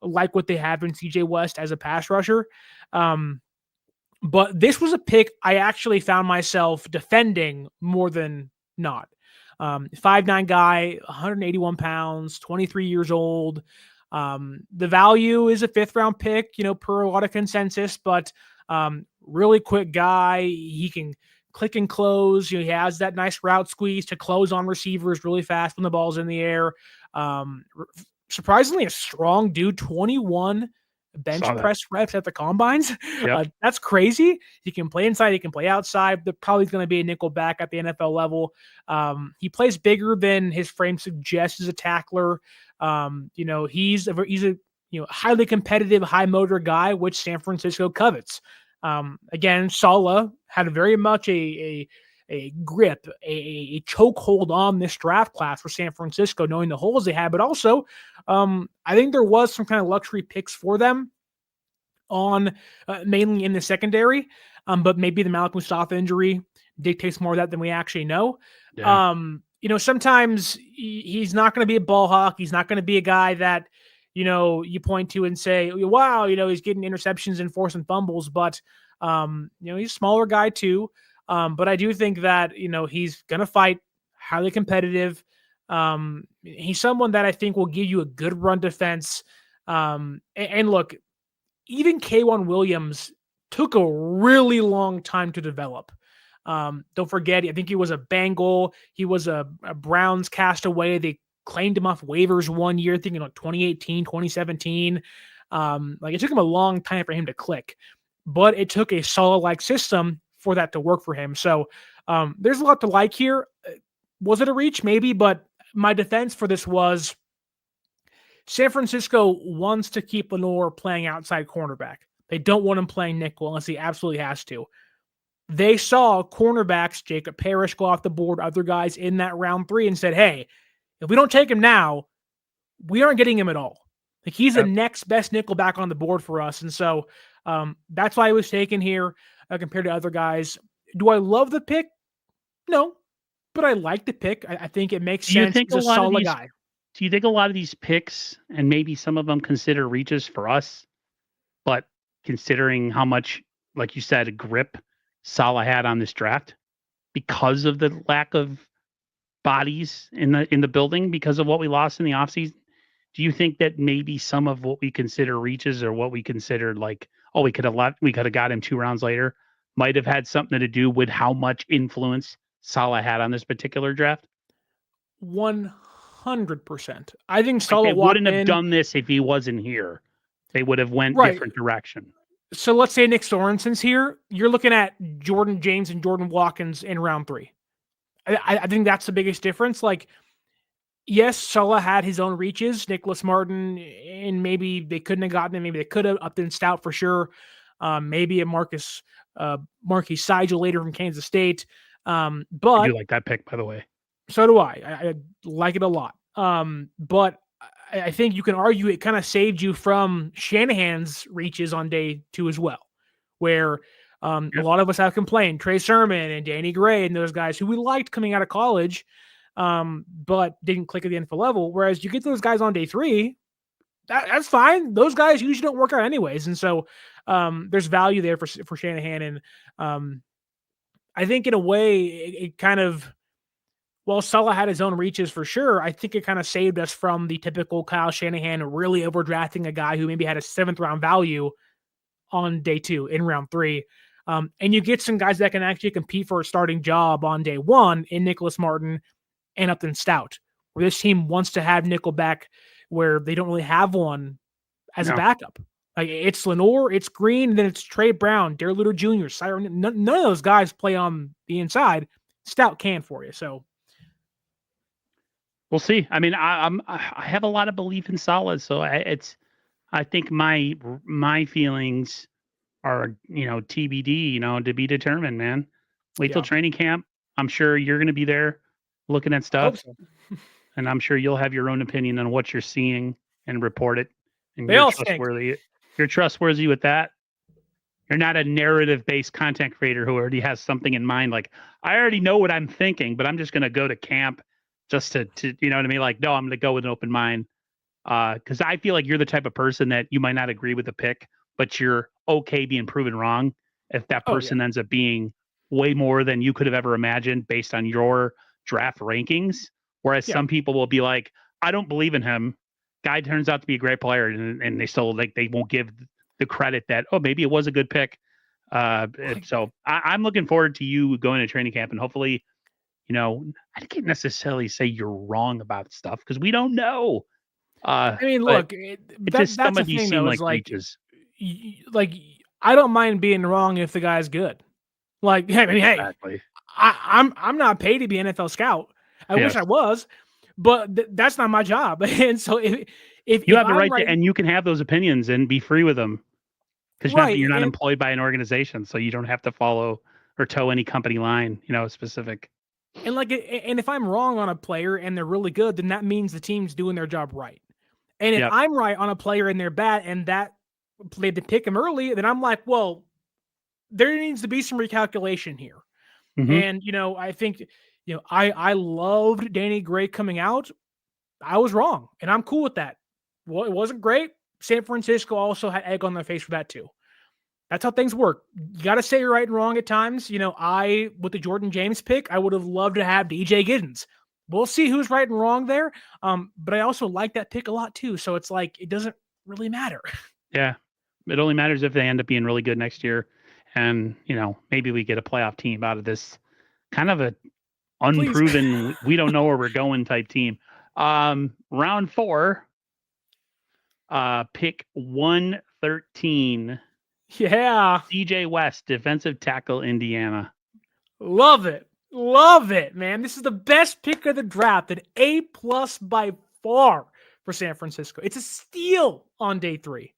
like what they have in CJ West as a pass rusher. But this was a pick I actually found myself defending more than not. 5'9" guy, 181 pounds, 23 years old. The value is a 5th round pick, per a lot of consensus, but really quick guy. He can click and close. He has that nice route squeeze to close on receivers really fast when the ball's in the air. Surprisingly, a strong dude, 21 bench press reps at the combines. Yep. That's crazy. He can play inside. He can play outside. They're probably going to be a nickel back at the NFL level. He plays bigger than his frame suggests as a tackler. He's a highly competitive, high motor guy, which San Francisco covets. Again, Saleh had very much a grip, a chokehold on this draft class for San Francisco, knowing the holes they had, but also I think there was some kind of luxury picks for them on mainly in the secondary, but maybe the Malik Mustafa injury dictates more of that than we actually know. Yeah. Sometimes he's not going to be a ball hawk. He's not going to be a guy that, you point to and say, wow, he's getting interceptions and forcing fumbles, but, he's a smaller guy too. But I do think that, he's going to fight, highly competitive. He's someone that I think will give you a good run defense. And look, even K'Wan Williams took a really long time to develop. Don't forget, I think he was a Bengal. He was a Browns castaway. They claimed him off waivers one year, thinking like 2018, 2017. It took him a long time for him to click, but it took a solid system for that to work for him. So there's a lot to like here. Was it a reach? Maybe, but my defense for this was San Francisco wants to keep Lenoir playing outside cornerback. They don't want him playing nickel unless he absolutely has to. They saw cornerbacks, Jacob Parrish, go off the board, other guys in that round 3 and said, hey, if we don't take him now, we aren't getting him at all. Like he's the next best nickel back on the board for us. And so that's why he was taken here compared to other guys. Do I love the pick? No, but I like the pick. I think it makes sense. He's a solid guy. Do you think a lot of these picks, and maybe some of them consider reaches for us, but considering how much, like you said, grip Saleh had on this draft because of the lack of bodies in the building, because of what we lost in the offseason, do you think that maybe some of what we consider reaches or what we considered like, oh, we could have got him 2 rounds later, might have had something to do with how much influence Saleh had on this particular draft? 100%. I think Saleh wouldn't have done this if he wasn't here. They would have went different direction. So let's say Nick Sorensen's here. You're looking at Jordan James and Jordan Watkins in round 3. I think that's the biggest difference. Like, yes, Sulla had his own reaches. Nicholas Martin, and maybe they couldn't have gotten him. Maybe they could have. Upton Stout for sure. Maybe a Marquis Sigel later from Kansas State. I But do like that pick, by the way. so do I. I like it a lot. But I think you can argue it kind of saved you from Shanahan's reaches on day 2 as well, where a lot of us have complained. Trey Sermon and Danny Gray and those guys who we liked coming out of college, but didn't click at the NFL level. Whereas you get those guys on day 3, that's fine. Those guys usually don't work out anyways, and so there's value there for Shanahan. And I think in a way it kind of, while Sulla had his own reaches for sure, I think it kind of saved us from the typical Kyle Shanahan really overdrafting a guy who maybe had a 7th round value on day 2 in round 3. And you get some guys that can actually compete for a starting job on day 1 in Nicholas Martin and Upton Stout, where this team wants to have nickelback where they don't really have one as a backup. Like, it's Lenore, it's Green, and then it's Trey Brown, Darrell Luter Jr., Siren. None of those guys play on the inside. Stout can for you. So we'll see. I mean, I have a lot of belief in Salah, so I think my feelings are, TBD, to be determined, man. Wait till training camp. I'm sure you're going to be there looking at stuff, and I'm sure you'll have your own opinion on what you're seeing and report it. And you're trustworthy. You're trustworthy with that. You're not a narrative-based content creator who already has something in mind. Like, I already know what I'm thinking, but I'm just going to go to camp just to you know what I mean? Like, no, I'm going to go with an open mind. Because I feel like you're the type of person that you might not agree with the pick, but you're okay being proven wrong if that person ends up being way more than you could have ever imagined based on your draft rankings. Whereas some people will be like, I don't believe in him. Guy turns out to be a great player, and they still they won't give the credit that, oh, maybe it was a good pick. So I'm looking forward to you going to training camp, and hopefully, I can't necessarily say you're wrong about stuff because we don't know. I mean, look, that's the thing though, is like, I don't mind being wrong if the guy's good. Like, hey, I'm not paid to be an NFL scout. I wish I was, but that's not my job. And so if you have the right to, and you can have those opinions and be free with them, because you're not employed by an organization, so you don't have to follow or toe any company line, specific. And and if I'm wrong on a player and they're really good, then that means the team's doing their job right. And if I'm right on a player and they're bad and that they had to pick him early, then I'm like, well, there needs to be some recalculation here. Mm-hmm. And, I think, I loved Danny Gray coming out. I was wrong, and I'm cool with that. Well, it wasn't great. San Francisco also had egg on their face for that too. That's how things work. You got to say you're right and wrong at times. With the Jordan James pick, I would have loved to have DJ Giddens. We'll see who's right and wrong there. But I also like that pick a lot too. So it's like, it doesn't really matter. Yeah. It only matters if they end up being really good next year. And, maybe we get a playoff team out of this kind of a unproven, we don't know where we're going type team. Round 4, pick 113. Yeah. CJ West, defensive tackle, Indiana. Love it. Love it, man. This is the best pick of the draft, an A+ by far for San Francisco. It's a steal on day 3.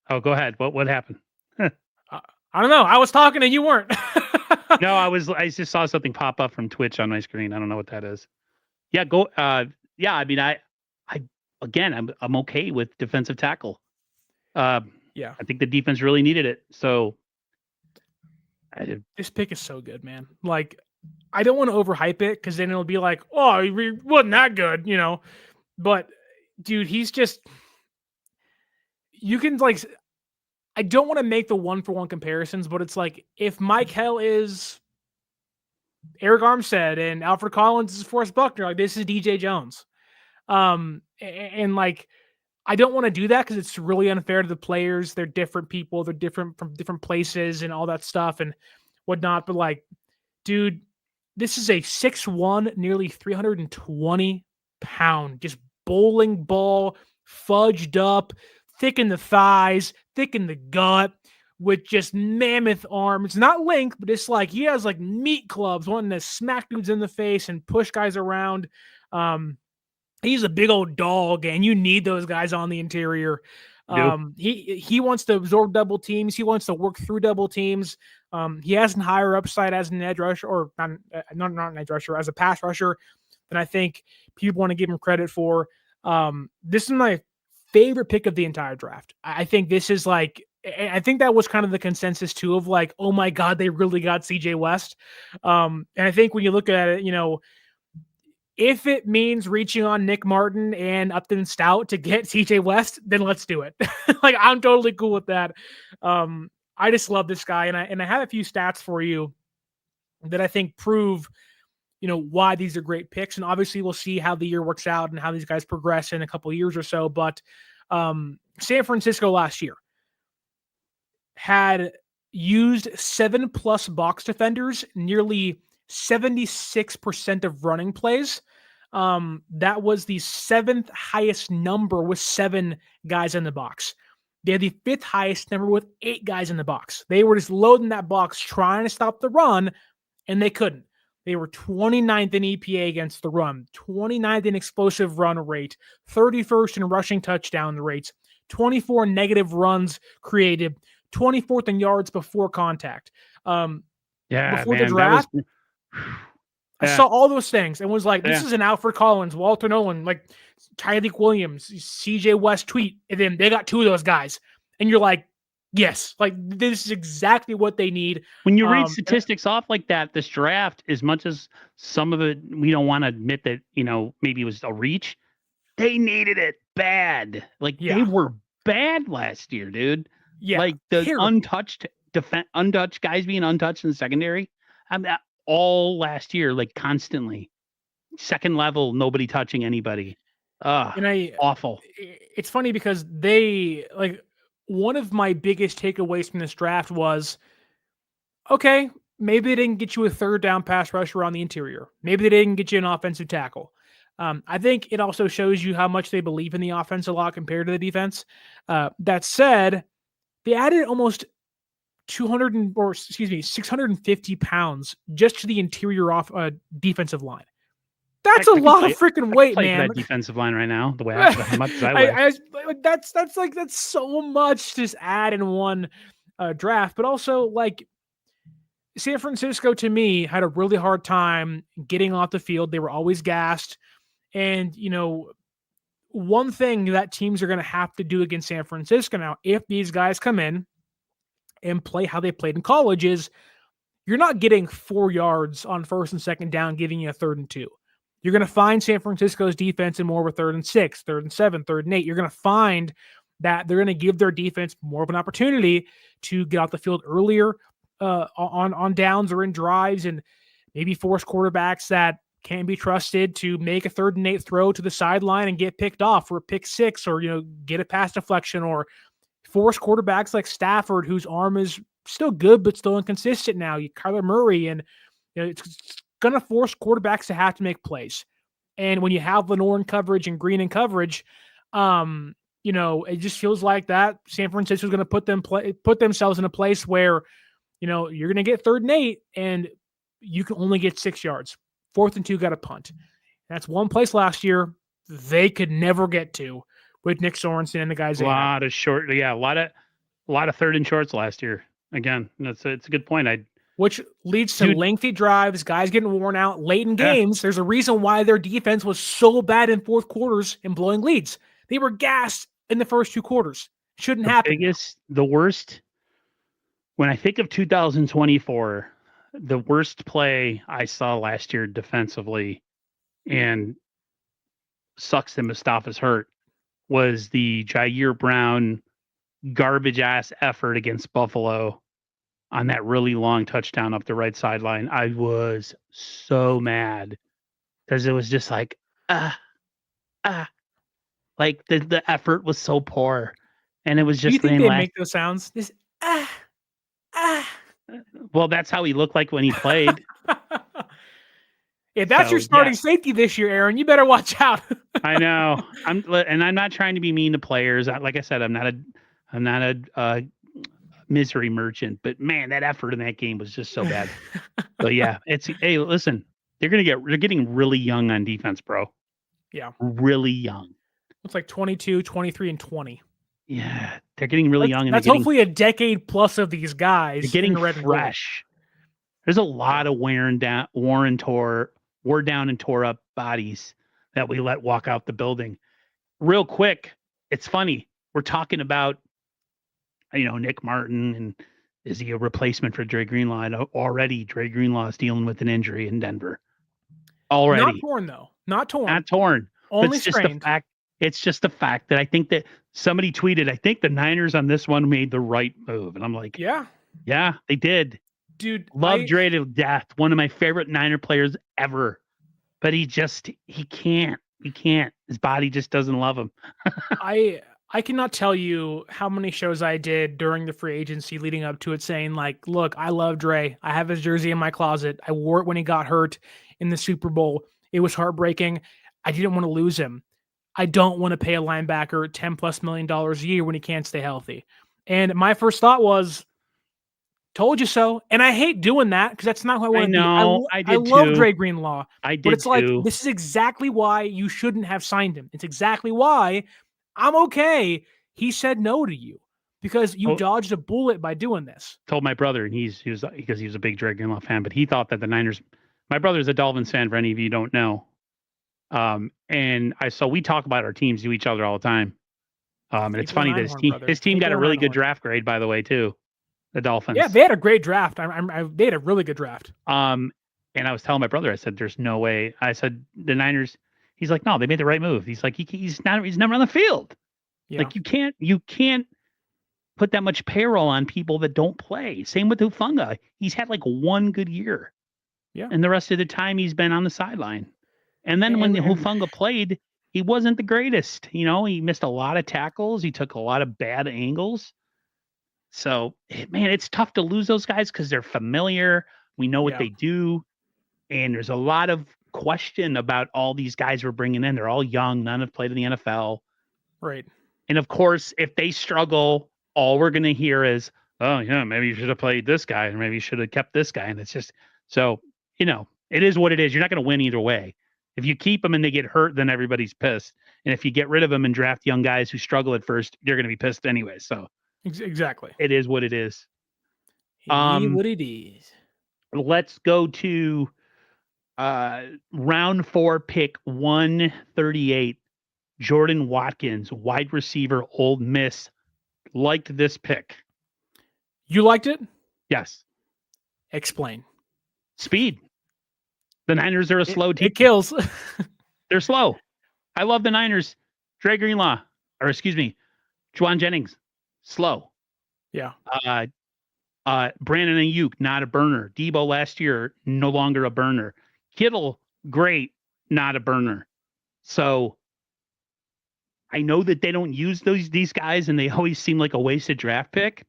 Go ahead. What happened? I don't know. I was talking and you weren't. No, I just saw something pop up from Twitch on my screen. I don't know what that is. Yeah, go. Yeah, I mean, I'm okay with defensive tackle. I think the defense really needed it. So this pick is so good, man. Like, I don't want to overhype it because then it'll be like, oh, he wasn't that good, But dude, he's just. You can I don't want to make the 1-for-1 comparisons, but it's like if Mike Hell is Eric Armstead and Alfred Collins is Forrest Buckner, like this is DJ Jones. And I don't want to do that because it's really unfair to the players. They're different people. They're different from different places and all that stuff and whatnot. But dude, this is a 6'1", nearly 320 pound, just bowling ball, fudged up, thick in the thighs, thick in the gut, with just mammoth arms. Not length, but it's like he has like meat clubs wanting to smack dudes in the face and push guys around. He's a big old dog, and you need those guys on the interior. He wants to absorb double teams. He wants to work through double teams. He has a higher upside as an edge rusher, or not an edge rusher, as a pass rusher than I think people want to give him credit for. This is my favorite pick of the entire draft. I think this is like, I think that was kind of the consensus too, of like, oh my God, they really got CJ West. And I think when you look at it, if it means reaching on Nick Martin and Upton Stout to get CJ West, then let's do it. Like, I'm totally cool with that. I just love this guy. And I have a few stats for you that I think prove, why these are great picks. And obviously we'll see how the year works out and how these guys progress in a couple of years or so. But San Francisco last year had used 7+ box defenders, nearly 76% of running plays. That was the 7th highest number with 7 guys in the box. They had the 5th highest number with 8 guys in the box. They were just loading that box trying to stop the run, and they couldn't. They were 29th in EPA against the run, 29th in explosive run rate, 31st in rushing touchdown rates, 24 negative runs created, 24th in yards before contact. Before the draft, I saw all those things and was like, this is an Alfred Collins, Walter Nolan, like Tyreek Williams, CJ West tweet. And then they got 2 of those guys. And you're like, yes, like this is exactly what they need. When you read statistics off like that, this draft, as much as some of it, we don't want to admit that, maybe it was a reach, they needed it bad. Like they were bad last year, dude. Yeah. Like the untouched guys being untouched in the secondary. All last year, like constantly. Second level, nobody touching anybody. Awful. It's funny because one of my biggest takeaways from this draft was, okay, maybe they didn't get you a 3rd down pass rusher on the interior. Maybe they didn't get you an offensive tackle. I think it also shows you how much they believe in the offense a lot compared to the defense. That said, they added almost 650 pounds just to the interior defensive line. That's a lot of freaking weight, man. That defensive line right now, the way how much I weigh. That's so much to just add in one draft. But also, like, San Francisco to me had a really hard time getting off the field. They were always gassed, and one thing that teams are going to have to do against San Francisco now, if these guys come in and play how they played in college, is you're not getting 4 yards on 1st and 2nd down, giving you a 3rd and 2. You're going to find San Francisco's defense in more of a 3rd and 6, 3rd and 7, 3rd and 8. You're going to find that they're going to give their defense more of an opportunity to get off the field earlier on downs or in drives, and maybe force quarterbacks that can be trusted to make a 3rd and 8 throw to the sideline and get picked off for a pick 6, or get a pass deflection, or force quarterbacks like Stafford, whose arm is still good but still inconsistent now. Kyler Murray, and it's going to force quarterbacks to have to make plays. And when you have Lenore in coverage and Green in coverage, it just feels like that San Francisco is going to put themselves in a place where you're going to get 3rd and 8 and you can only get 6 yards. 4th and 2 got a punt. That's one place last year they could never get to with Nick Sorensen and the guys. A lot of 3rd and shorts last year. Again, it's a good point. Which leads to lengthy drives, guys getting worn out late in games. There's a reason why their defense was so bad in 4th quarters and blowing leads. They were gassed in the first 2 quarters. Shouldn't happen. The worst, when I think of 2024, the worst play I saw last year defensively, and sucks that Mustafa's hurt, was the Jair Brown garbage ass effort against Buffalo on that really long touchdown up the right sideline. I was so mad because it was just like, like the effort was so poor, and it was just. Do you think they make those sounds? This Well, that's how he looked like when he played. If that's your So starting safety this year, Aaron, you better watch out. I know. I'm not trying to be mean to players. Like I said, I'm not a misery merchant, but man, that effort in that game was just so bad. So yeah, hey, listen, they're getting really young on defense, bro. Yeah. Really young. It's like 22, 23, and 20. Yeah, they're getting really young, and That's hopefully a decade plus of these guys they're in getting the red and gold. fresh. There's a lot of wore down and tore up bodies that we let walk out the building. Real quick, it's funny. We're talking about, Nick Martin, and is he a replacement for Dre Greenlaw? And already Dre Greenlaw is dealing with an injury in Denver. Not Already. torn, though. Not torn. Not torn. Only but it's strained. just the fact that I think that somebody tweeted, I think the Niners on this one made the right move. And I'm like, yeah, they did. Dude, love Dre to death. One of my favorite Niner players ever. But he can't. He can't. His body just doesn't love him. I cannot tell you how many shows I did during the free agency leading up to it saying, like, look, I love Dre. I have his jersey in my closet. I wore it when he got hurt in the Super Bowl. It was heartbreaking. I didn't want to lose him. I don't want to pay a linebacker $10+ million a year when he can't stay healthy. And my first thought was, told you so. And I hate doing that because that's not who I want to be. I love Dre Greenlaw. But it's like, this is exactly why you shouldn't have signed him. It's exactly why I'm okay. He said no to you because you dodged a bullet by doing this. Told my brother, and he was because he was a big Dre Greenlaw fan, but he thought that the Niners. My brother's a Dolphins fan. For any of you who don't know, so we talk about our teams to each other all the time. And it's funny that his team got a really good draft grade, by the way, too. The Dolphins. Yeah, they had a great draft. They had a really good draft. And I was telling my brother, I said, "There's no way." I said, "The Niners." He's like, "No, they made the right move." He's like, "He's never on the field." Yeah. Like you can't put that much payroll on people that don't play. Same with Hufanga. He's had like one good year. Yeah. And the rest of the time he's been on the sideline. And then when Hufanga played, he wasn't the greatest. He missed a lot of tackles. He took a lot of bad angles. So, man, it's tough to lose those guys because they're familiar. We know what they do. And there's a lot of question about all these guys we're bringing in. They're all young. None have played in the NFL. Right. And, of course, if they struggle, all we're going to hear is, oh, yeah, maybe you should have played this guy, or maybe you should have kept this guy. And it's just so, it is what it is. You're not going to win either way. If you keep them and they get hurt, then everybody's pissed. And if you get rid of them and draft young guys who struggle at first, you're going to be pissed anyway. So exactly, it is what it is. What it is. Let's go to round 4, pick 138. Jordan Watkins, wide receiver, Ole Miss. Liked this pick. You liked it? Yes. Explain. Speed. The Niners are a slow team. It kills. They're slow. I love the Niners. Dre Greenlaw, Juwan Jennings, slow. Yeah. Brandon Ayuk, not a burner. Debo last year, no longer a burner. Kittle, great, not a burner. So I know that they don't use these guys, and they always seem like a wasted draft pick.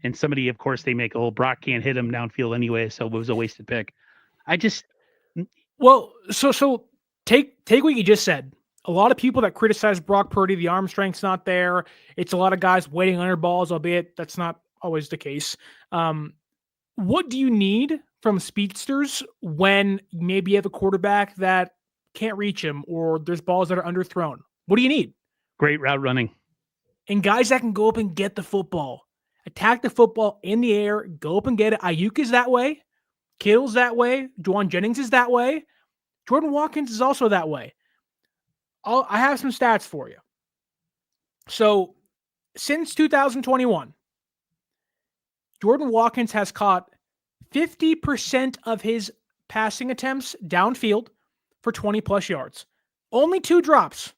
And somebody, of course, they make Brock can't hit him downfield anyway, so it was a wasted pick. So take what you just said. A lot of people that criticize Brock Purdy, the arm strength's not there. It's a lot of guys waiting on their balls, albeit that's not always the case. What do you need from speedsters when maybe you have a quarterback that can't reach him or there's balls that are underthrown? What do you need? Great route running. And guys that can go up and get the football. Attack the football in the air, go up and get it. Ayuk is that way. Kittle's that way. Juwan Jennings is that way. Jordan Watkins is also that way. I have some stats for you. So, since 2021, Jordan Watkins has caught 50% of his passing attempts downfield for 20+ yards. Only 2 drops.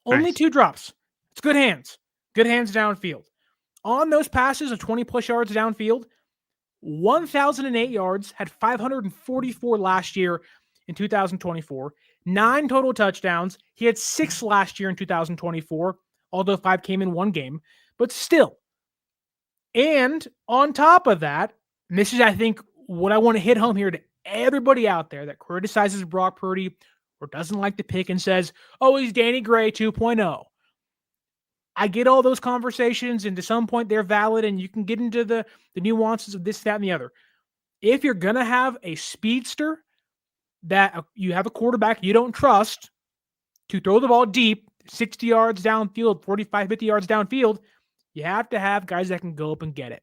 Only 2 drops. It's good hands. Good hands downfield. On those passes of 20+ yards downfield, 1,008 yards, had 544 last year in 2024, 9 total touchdowns. He had 6 last year in 2024, although 5 came in one game, but still. And on top of that, and this is, I think, what I want to hit home here to everybody out there that criticizes Brock Purdy or doesn't like the pick and says, oh, he's Danny Gray 2.0. I get all those conversations, and to some point they're valid, and you can get into the nuances of this, that, and the other. If you're going to have a speedster that you have a quarterback you don't trust to throw the ball deep, 60 yards downfield, 45, 50 yards downfield, you have to have guys that can go up and get it.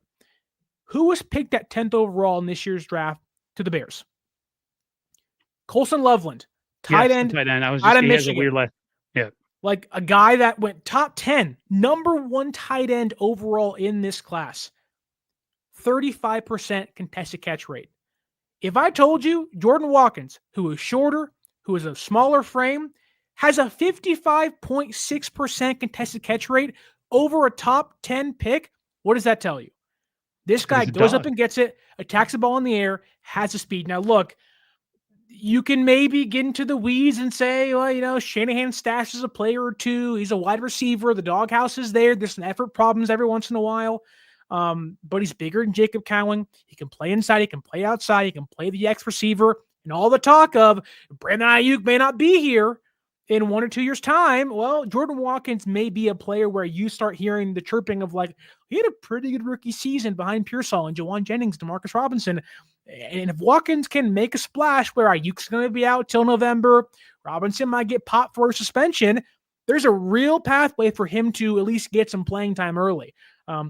Who was picked at 10th overall in this year's draft to the Bears? Colson Loveland, tight end. I was out just of he has a Michigan. weird left. Yeah. Like a guy that went top 10, number 1 tight end overall in this class. 35% contested catch rate. If I told you Jordan Watkins, who is shorter, who is a smaller frame, has a 55.6% contested catch rate over a top 10 pick, what does that tell you? This guy goes up and gets it, attacks the ball in the air, has the speed. Now, look, you can maybe get into the weeds and say, well, Shanahan stashes a player or two. He's a wide receiver. The doghouse is there. There's some effort problems every once in a while. But he's bigger than Jacob Cowing. He can play inside. He can play outside. He can play the X receiver. And all the talk of Brandon Ayuk may not be here in 1 or 2 years' time. Well, Jordan Watkins may be a player where you start hearing the chirping of like, he had a pretty good rookie season behind Pearsall and Jawan Jennings, Demarcus Robinson. And if Watkins can make a splash where Ayuk's going to be out till November, Robinson might get popped for a suspension, there's a real pathway for him to at least get some playing time early.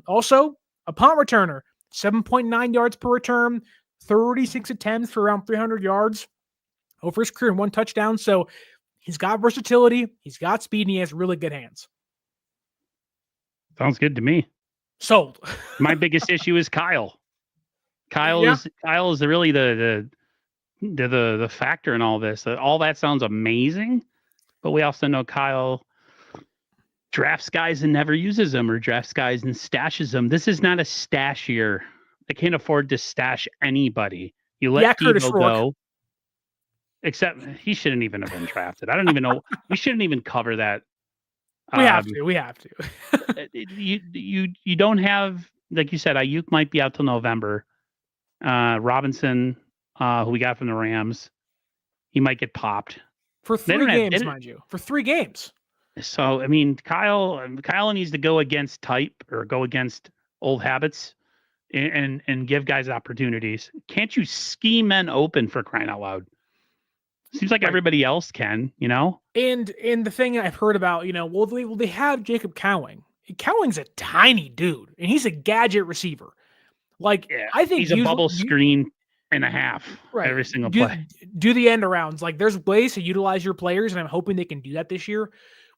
Also, a punt returner, 7.9 yards per return, 36 attempts for around 300 yards over his career and 1 touchdown. So he's got versatility, he's got speed, and he has really good hands. Sounds good to me. Sold. My biggest issue is Kyle. Kyle is really the factor in all this. All that sounds amazing, but we also know Kyle drafts guys and never uses them, or drafts guys and stashes them. This is not a stash year. They can't afford to stash anybody. You let Debo go. Except he shouldn't even have been drafted. I don't even know. We shouldn't even cover that. We have to. You don't have, like you said, Ayuk might be out till November. Robinson, who we got from the Rams, he might get popped for 3 games, mind you. For 3 games. So I mean, Kyle needs to go against type or go against old habits, and give guys opportunities. Can't you scheme men open, for crying out loud? Seems like everybody else can, And the thing I've heard about, they have Jacob Cowing. Cowing's a tiny dude, and he's a gadget receiver. I think he's a bubble screen and a half every single play. Do the end arounds. Like, there's ways to utilize your players, and I'm hoping they can do that this year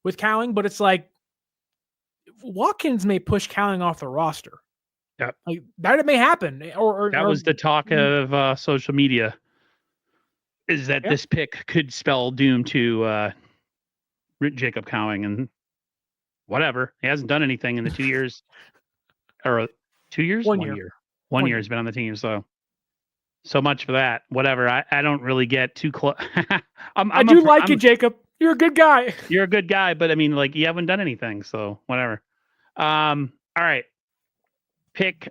with Cowing. But it's like Watkins may push Cowing off the roster. Yeah, like that may happen. Or that was the talk of social media. Is that this pick could spell doom to Jacob Cowing, and whatever. He hasn't done anything in the 2 years, or 2 years? 1 year. 1 year has been on the team, so much for that. Whatever. I don't really get too close. I do like you, Jacob. You're a good guy. You're a good guy, but I mean, like, you haven't done anything, so whatever. All right. Pick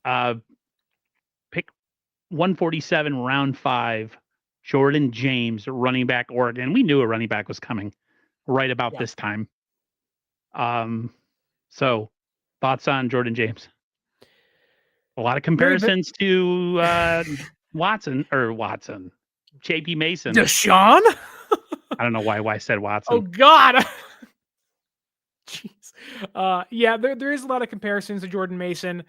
147, round 5. Jordan James, running back, Oregon. We knew a running back was coming right about this time. So thoughts on Jordan James? A lot of comparisons to Watson, JP Mason. Deshaun? I don't know why I said Watson. Oh, God. Jeez. There is a lot of comparisons to Jordan Mason.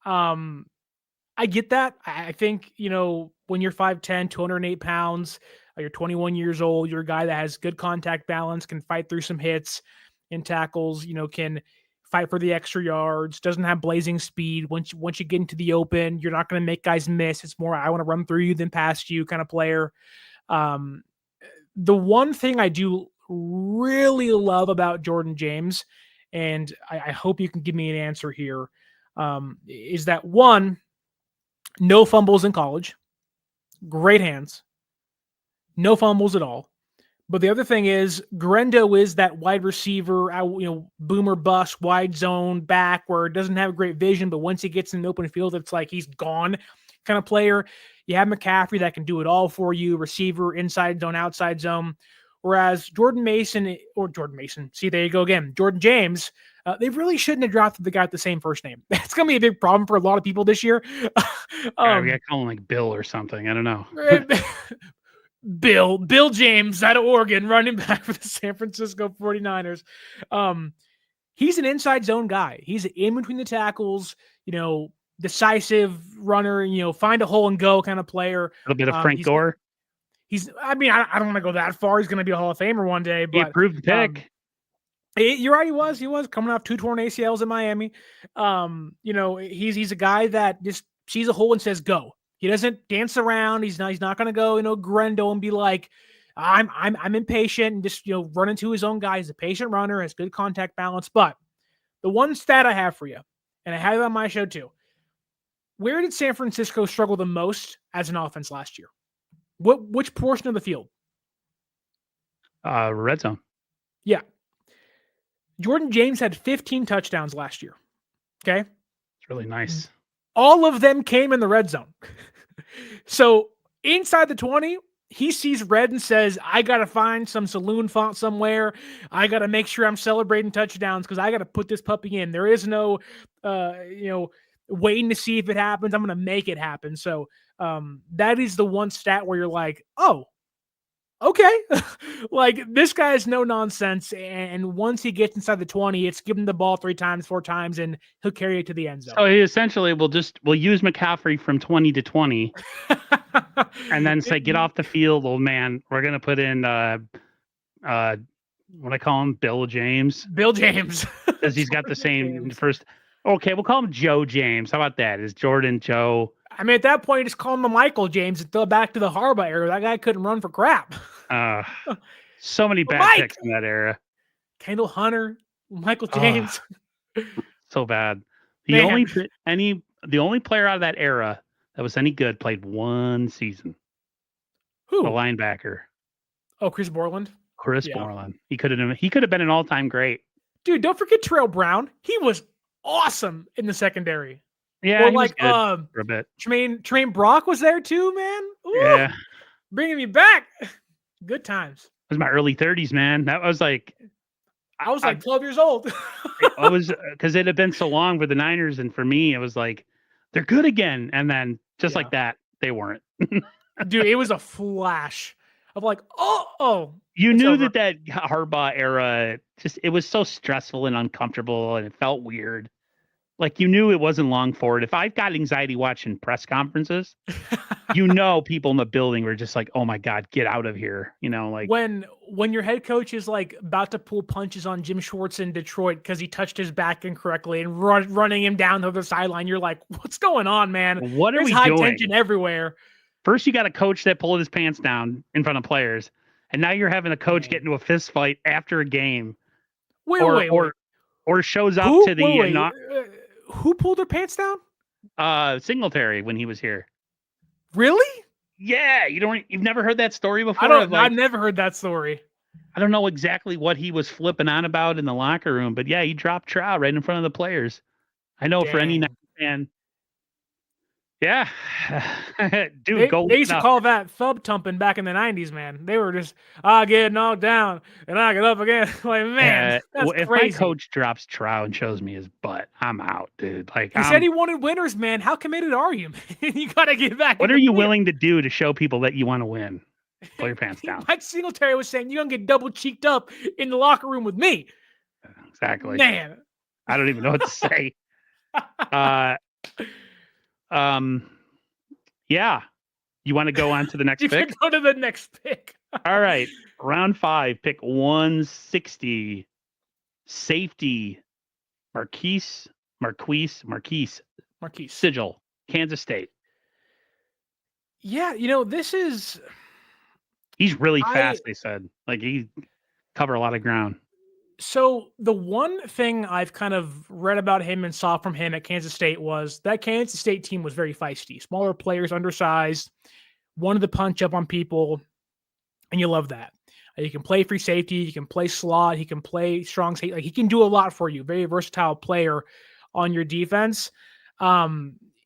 I get that. I think, when you're 5'10", 208 pounds, you're 21 years old, you're a guy that has good contact balance, can fight through some hits and tackles, can fight for the extra yards, doesn't have blazing speed. Once you get into the open, you're not going to make guys miss. It's more, I want to run through you than past you kind of player. The one thing I do really love about Jordan James, and I hope you can give me an answer here, is that, one, no fumbles in college, great hands, no fumbles at all. But the other thing is, Grendo is that wide receiver, boomer bust, wide zone back, where it doesn't have great vision, but once he gets in the open field, it's like he's gone. kind of player. You have McCaffrey that can do it all for you, receiver, inside zone, outside zone. Whereas Jordan Mason, see, there you go again, Jordan James, they really shouldn't have drafted the guy with the same first name. That's going to be a big problem for a lot of people this year. We got to call him like Bill or something. I don't know. Bill James out of Oregon, running back for the San Francisco 49ers. He's an inside zone guy. He's in between the tackles, decisive runner, find a hole and go kind of player. A little bit of Frank Gore. I don't want to go that far. He's going to be a Hall of Famer one day, but he approved the pick. You're right. He was coming off 2 torn ACLs in Miami. He's a guy that just sees a hole and says, go. He doesn't dance around. He's not going to go, Grendo and be like, I'm impatient and just, run into his own guy. He's a patient runner, has good contact balance. But the one stat I have for you, and I have it on my show too, where did San Francisco struggle the most as an offense last year? Which portion of the field? Red zone. Yeah. Jordan James had 15 touchdowns last year. Okay. It's really nice. All of them came in the red zone. So inside the 20, he sees red and says, I got to find some saloon font somewhere. I got to make sure I'm celebrating touchdowns because I got to put this puppy in. There is no, waiting to see if it happens. I'm going to make it happen. So that is the one stat where you're like, oh, okay. Like, this guy is no nonsense. And once he gets inside the 20, it's give him the ball 3 times, 4 times, and he'll carry it to the end zone. So he essentially we'll use McCaffrey from 20 to 20 and then say, get off the field, old man. We're going to put in, what I call him, Bill James. Bill James. Because he's got the same first. Okay, we'll call him Joe James. How about that? Is Jordan Joe? I mean, at that point, just call him the Michael James and throw back to the Harbaugh era. That guy couldn't run for crap. So many bad picks in that era. Kendall Hunter, Michael James. So bad. The only player out of that era that was any good played 1 season. Who? The linebacker. Oh, Chris Borland. Borland. He could have been an all-time great. Dude, don't forget Terrell Brown. He was awesome in the secondary. Yeah, he was good for a bit. Tremaine Brock was there too, man. Ooh, yeah, bringing me back. Good times. It was my early 30s, man. That was like, I was like 12 years old. I was because it had been so long for the Niners, and for me, it was like they're good again, and then just like that, they weren't. Dude, it was a flash of like, you knew that Harbaugh era it was so stressful and uncomfortable, and it felt weird. Like, you knew it wasn't long for it. If I've got anxiety watching press conferences, people in the building were just like, oh my God, get out of here. Like when your head coach is like about to pull punches on Jim Schwartz in Detroit because he touched his back incorrectly and running him down the other sideline. You're like, what's going on, man? What are we doing? High tension everywhere. First, you got a coach that pulled his pants down in front of players. And now you're having a coach get into a fist fight after a game. Wait. Or shows up to the who pulled their pants down? Singletary when he was here. Really? Yeah, you've never heard that story before? I've never heard that story. I don't know exactly what he was flipping on about in the locker room, but yeah, he dropped trout right in front of the players. I know. For any fan. Yeah. Dude, they used to call that thub tumping back in the 90s, man. They were just, I get knocked down and I get up again. Like, man, that's if crazy. My coach drops trout and shows me his butt, I'm out, dude. Like, he said he wanted winners, man. How committed are you, man? You got to get back. What are you willing to do to show people that you want to win? Pull your pants down. Mike Singletary was saying, you're going to get double cheeked up in the locker room with me. Exactly. Man. I don't even know what to say. Yeah. You want to go on to the next pick? Go to the next pick. All right. Round 5, pick 160. Safety. Marquise Sigil, Kansas State. Yeah, this is... He's really fast, they said. Like, he cover a lot of ground. So the one thing I've kind of read about him and saw from him at Kansas State was that Kansas State team was very feisty. Smaller players, undersized, wanted to punch up on people, and you love that. You can play free safety, you can play slot, he can play strong safety. Like, he can do a lot for you. Very versatile player on your defense.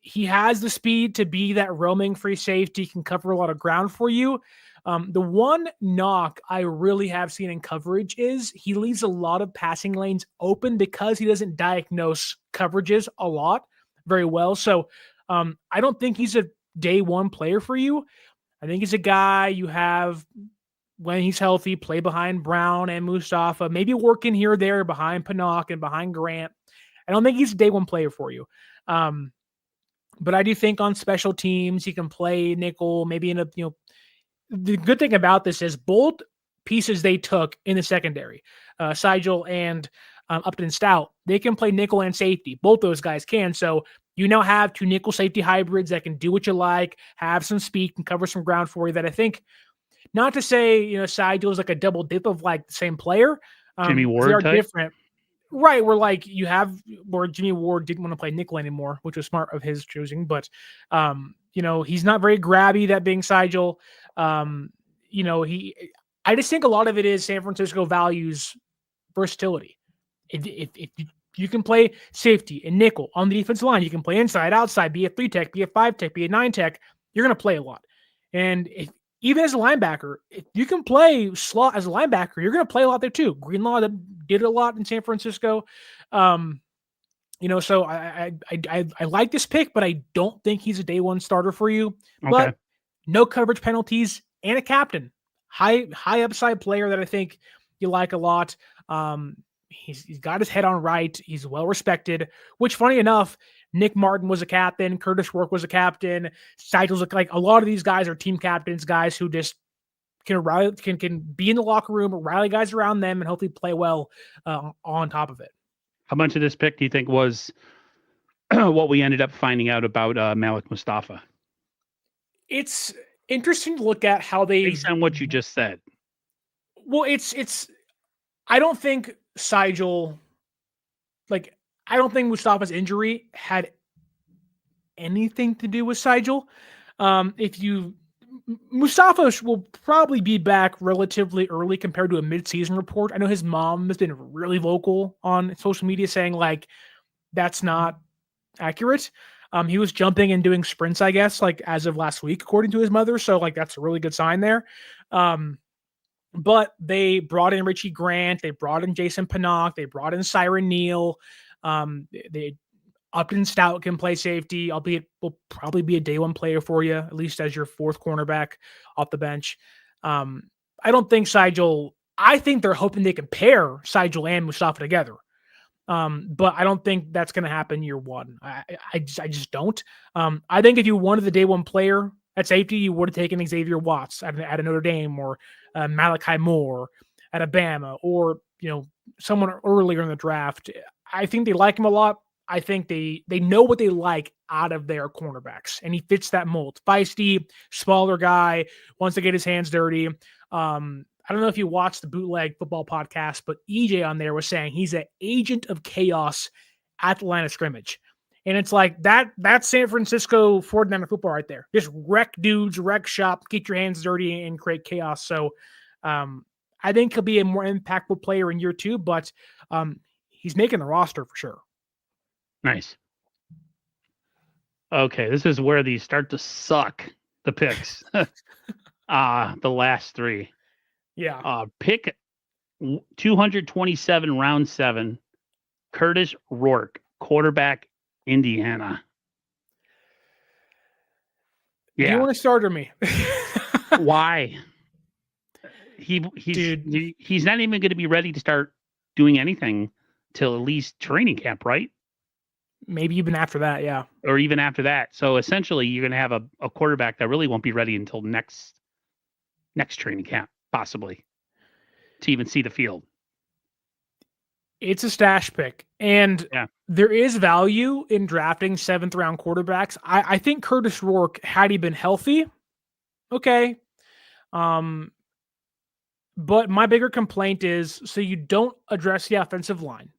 he has the speed to be that roaming free safety, can cover a lot of ground for you. The one knock I really have seen in coverage is he leaves a lot of passing lanes open because he doesn't diagnose coverages a lot very well. So I don't think he's a day one player for you. I think he's a guy you have when he's healthy, play behind Brown and Mustafa, maybe working here or there behind Pinnock and behind Grant. I don't think he's a day one player for you. But I do think on special teams, he can play nickel, maybe in a, the good thing about this is both pieces they took in the secondary, Sigel and Upton Stout, they can play nickel and safety. Both those guys can. So you now have two nickel safety hybrids that can do what you like, have some speed, can cover some ground for you that I think, not to say, Sigel is like a double dip of like the same player. Jimmy Ward they are type? different. Right, where like you have where Jimmy Ward didn't want to play nickel anymore, which was smart of his choosing. But he's not very grabby, that being Sigel. I just think a lot of it is San Francisco values versatility. If you can play safety and nickel on the defensive line, you can play inside, outside, be a 3-tech, be a 5-tech, be a 9-tech, you're gonna play a lot. And even as a linebacker, if you can play slot as a linebacker, you're going to play a lot there too. Greenlaw did a lot in San Francisco. So I like this pick, but I don't think he's a day one starter for you. Okay. But no coverage penalties and a captain. High upside player that I think you like a lot. He's got his head on right. He's well respected, which funny enough, Nick Martin was a captain. Curtis Rourke was a captain. Sigel's like a lot of these guys are team captains, guys who just can be in the locker room, rally guys around them, and hopefully play well on top of it. How much of this pick do you think was what we ended up finding out about Malik Mustafa? It's interesting to look at how they, based on what you just said. Well, it's. I don't think Sigel, I don't think Mustafa's injury had anything to do with Sigel. Mustafa will probably be back relatively early compared to a midseason report. I know his mom has been really vocal on social media saying that's not accurate. He was jumping and doing sprints, I guess, as of last week, according to his mother. So that's a really good sign there. But they brought in Richie Grant. They brought in Jason Pinnock. They brought in Siren Neal. They Upton Stout can play safety, albeit will probably be a day one player for you, at least as your fourth cornerback off the bench. I don't think Sigel. I think they're hoping they can pair Sigel and Mustafa together. But I don't think that's going to happen year one. I just don't. I think if you wanted the day one player at safety, you would have taken Xavier Watts at a Notre Dame or Malachi Moore at Alabama or someone earlier in the draft. I think they like him a lot. I think they know what they like out of their cornerbacks, and he fits that mold. Feisty, smaller guy, wants to get his hands dirty. I don't know if you watched the Bootleg Football podcast, but EJ on there was saying he's an agent of chaos at the line of scrimmage. And it's that's San Francisco 49er football right there. Just wreck dudes, wreck shop, get your hands dirty, and create chaos. So I think he'll be a more impactful player in year two, but he's making the roster for sure. Nice. Okay, this is where these start to suck, the picks. The last three. Yeah. Pick 227, round 7, Curtis Rourke, quarterback, Indiana. Yeah. Do you want to start or me? Why? He's not even going to be ready to start doing anything till at least training camp, right? Maybe even after that, yeah. Or even after that. So essentially, you're going to have a quarterback that really won't be ready until next training camp, possibly, to even see the field. It's a stash pick, and there is value in drafting 7th round quarterbacks. I think Curtis Rourke, had he been healthy, okay. But my bigger complaint is, so you don't address the offensive line.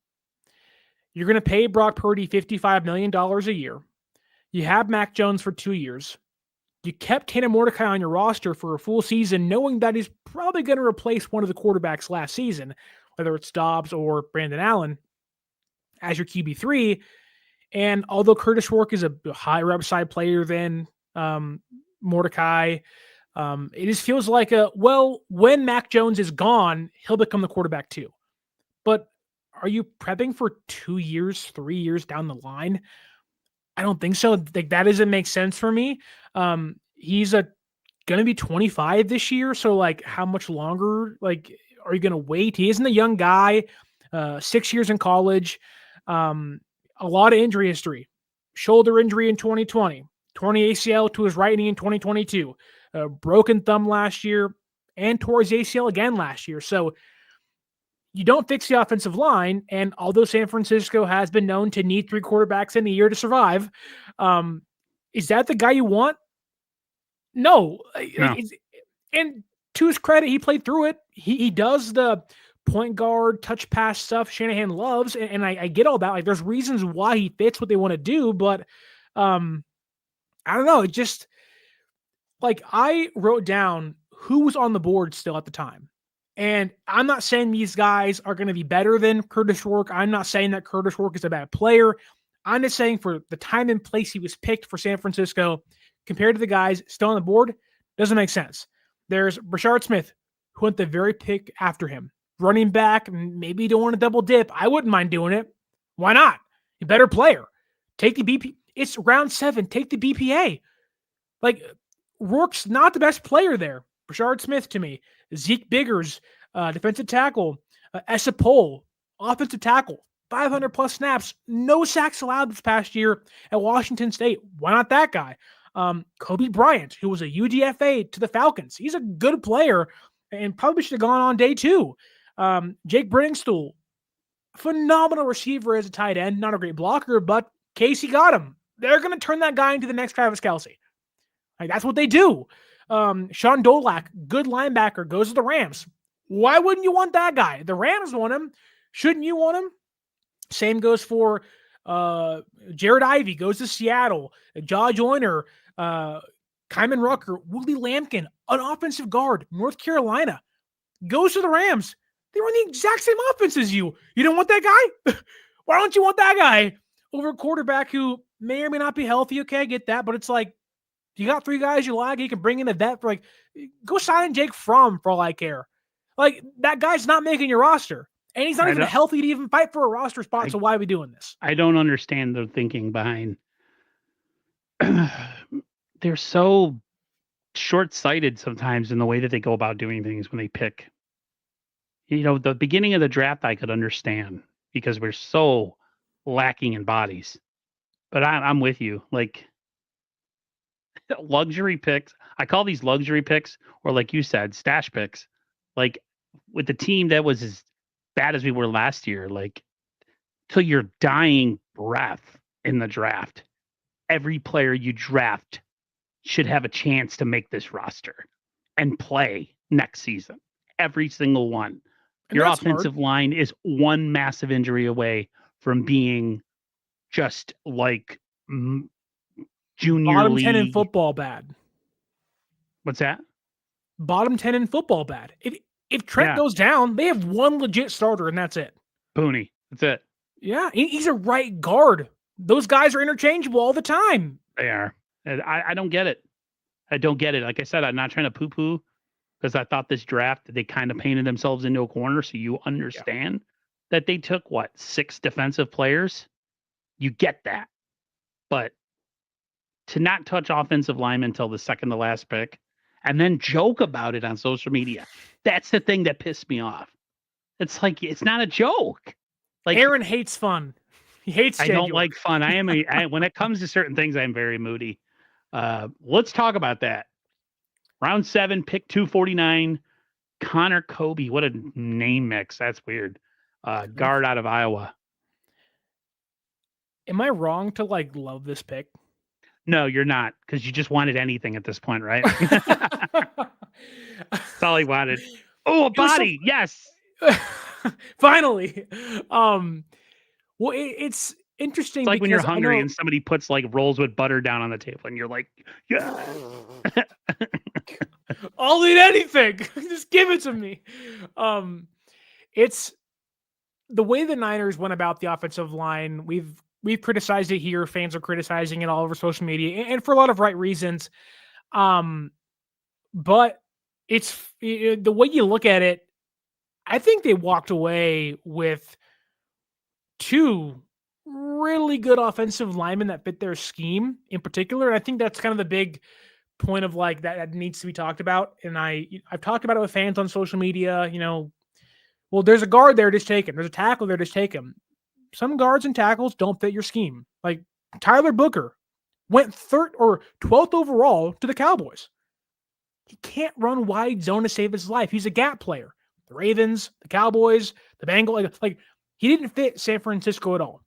You're going to pay Brock Purdy $55 million a year. You have Mac Jones for 2 years. You kept Tanner Mordecai on your roster for a full season, knowing that he's probably going to replace one of the quarterbacks last season, whether it's Dobbs or Brandon Allen, as your QB3. And although Curtis Rourke is a higher upside player than Mordecai, it just feels like when Mac Jones is gone, he'll become the quarterback too. But are you prepping for 2 years, 3 years down the line? I don't think so. Like, that doesn't make sense for me. He's going to be 25 this year, so like, how much longer? Like, are you going to wait? He isn't a young guy. 6 years in college. A lot of injury history. Shoulder injury in 2020. Torn ACL to his right knee in 2022. Broken thumb last year, and tore his ACL again last year. So you don't fix the offensive line. And although San Francisco has been known to need 3 quarterbacks in a year to survive, is that the guy you want? No. No. And to his credit, he played through it. He does the point guard, touch pass stuff Shanahan loves. And I get all that. Like, there's reasons why he fits what they want to do. But I don't know. It just, like, I wrote down who was on the board still at the time. And I'm not saying these guys are going to be better than Curtis Rourke. I'm not saying that Curtis Rourke is a bad player. I'm just saying for the time and place he was picked for San Francisco compared to the guys still on the board, doesn't make sense. There's Brashard Smith, who went the very pick after him. Running back, maybe you don't want to double dip. I wouldn't mind doing it. Why not? A better player. Take the BP. It's round 7. Take the BPA. Like, Rourke's not the best player there. Brashard Smith to me. Zeke Biggers, defensive tackle. Essa Pohl, offensive tackle. 500 plus snaps. No sacks allowed this past year at Washington State. Why not that guy? Kobe Bryant, who was a UDFA to the Falcons. He's a good player and probably should have gone on day 2. Jake Briningstool, phenomenal receiver as a tight end. Not a great blocker, but Casey got him. They're going to turn that guy into the next Travis Kelce. Like, that's what they do. Sean Dolak, good linebacker, goes to the Rams. Why wouldn't you want that guy? The Rams want him. Shouldn't you want him? Same goes for Jared Ivey, goes to Seattle. Jaw Joyner, Kyman Rucker, Willie Lampkin, an offensive guard, North Carolina, goes to the Rams. They run the exact same offense as you. You don't want that guy? Why don't you want that guy over a quarterback who may or may not be healthy? Okay, I get that, but it's like, you got 3 guys you like. You can bring in a vet for, like, go sign Jake Fromm for all I care. Like, that guy's not making your roster, and he's not even healthy to even fight for a roster spot. So why are we doing this? I don't understand the thinking behind. They're so short-sighted sometimes in the way that they go about doing things when they pick. You know, the beginning of the draft I could understand because we're so lacking in bodies. But I'm with you. Like, luxury picks. I call these luxury picks, or like you said, stash picks. Like, with the team that was as bad as we were last year, like, till your dying breath in the draft, every player you draft should have a chance to make this roster and play next season. Every single one. And your offensive line is one massive injury away from being just like junior bottom league. 10 in football bad. What's that? Bottom 10 in football bad. If Trent goes down, they have one legit starter, and that's it. Booney. That's it. Yeah, he's a right guard. Those guys are interchangeable all the time. They are. I don't get it. I don't get it. Like I said, I'm not trying to poo-poo because I thought this draft, they kind of painted themselves into a corner. So you understand that they took, 6 defensive players? You get that. But to not touch offensive linemen until the second to last pick and then joke about it on social media, that's the thing that pissed me off. It's like, it's not a joke. Like, Aaron hates fun. He hates I don't like fun. When it comes to certain things, I'm very moody. Let's talk about that. Round 7, pick 249, Connor Kobe. What a name mix. That's weird. Guard out of Iowa. Am I wrong to love this pick? No, you're not, because you just wanted anything at this point, right? That's all he wanted. Oh, a body. Yes. Finally. Well, it's interesting. It's like when you're hungry and somebody puts rolls with butter down on the table and you're like, yeah. I'll eat anything. Just give it to me. It's the way the Niners went about the offensive line. We've we've criticized it here. Fans are criticizing it all over social media, and for a lot of right reasons. But the way you look at it, I think they walked away with two really good offensive linemen that fit their scheme in particular. And I think that's kind of the big point of like that needs to be talked about. And I've talked about it with fans on social media. Well, there's a guard there, just take him. There's a tackle there, just take him. Some guards and tackles don't fit your scheme. Like Tyler Booker went 3rd or 12th overall to the Cowboys. He can't run wide zone to save his life. He's a gap player. The Ravens, the Cowboys, the Bengals, like he didn't fit San Francisco at all.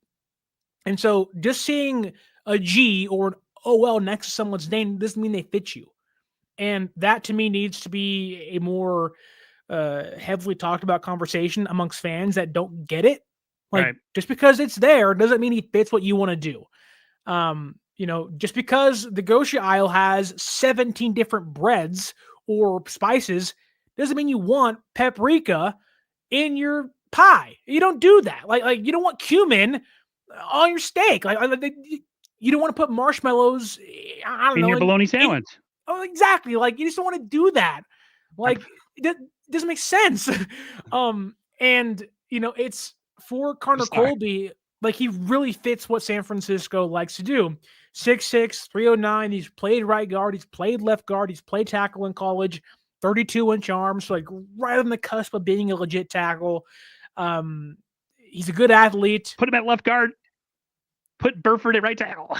And so just seeing a G or an OL next to someone's name doesn't mean they fit you. And that to me needs to be a more heavily talked about conversation amongst fans that don't get it. Like Right. just because it's there doesn't mean he fits what you want to do. Just because the grocery aisle has 17 different breads or spices doesn't mean you want paprika in your pie. You don't do that. Like you don't want cumin on your steak. You don't want to put marshmallows. I don't In know your bologna sandwich. Oh, exactly. Like you just don't want to do that. Like it doesn't make sense. And it's for Connor Sorry. Colby. Like he really fits what San Francisco likes to do. 6'6", 309. He's played right guard. He's played left guard. He's played tackle in college. 32-inch arms, so like right on the cusp of being a legit tackle. He's a good athlete. Put him at left guard. Put Burford at right tackle.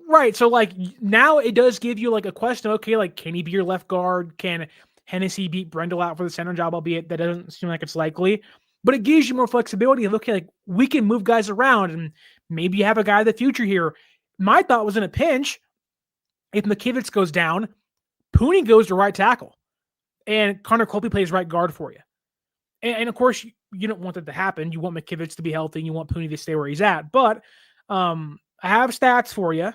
Right. So like now it does give you like a question. Okay, like can he be your left guard? Can Hennessy beat Brendel out for the center job? Albeit that doesn't seem like it's likely. But it gives you more flexibility of okay, like we can move guys around and maybe you have a guy of the future here. My thought was in a pinch, if McKivitz goes down, Pooney goes to right tackle, and Connor Colby plays right guard for you. And of course, you don't want that to happen. You want McKivitz to be healthy, and you want Pooney to stay where he's at. But I have stats for you,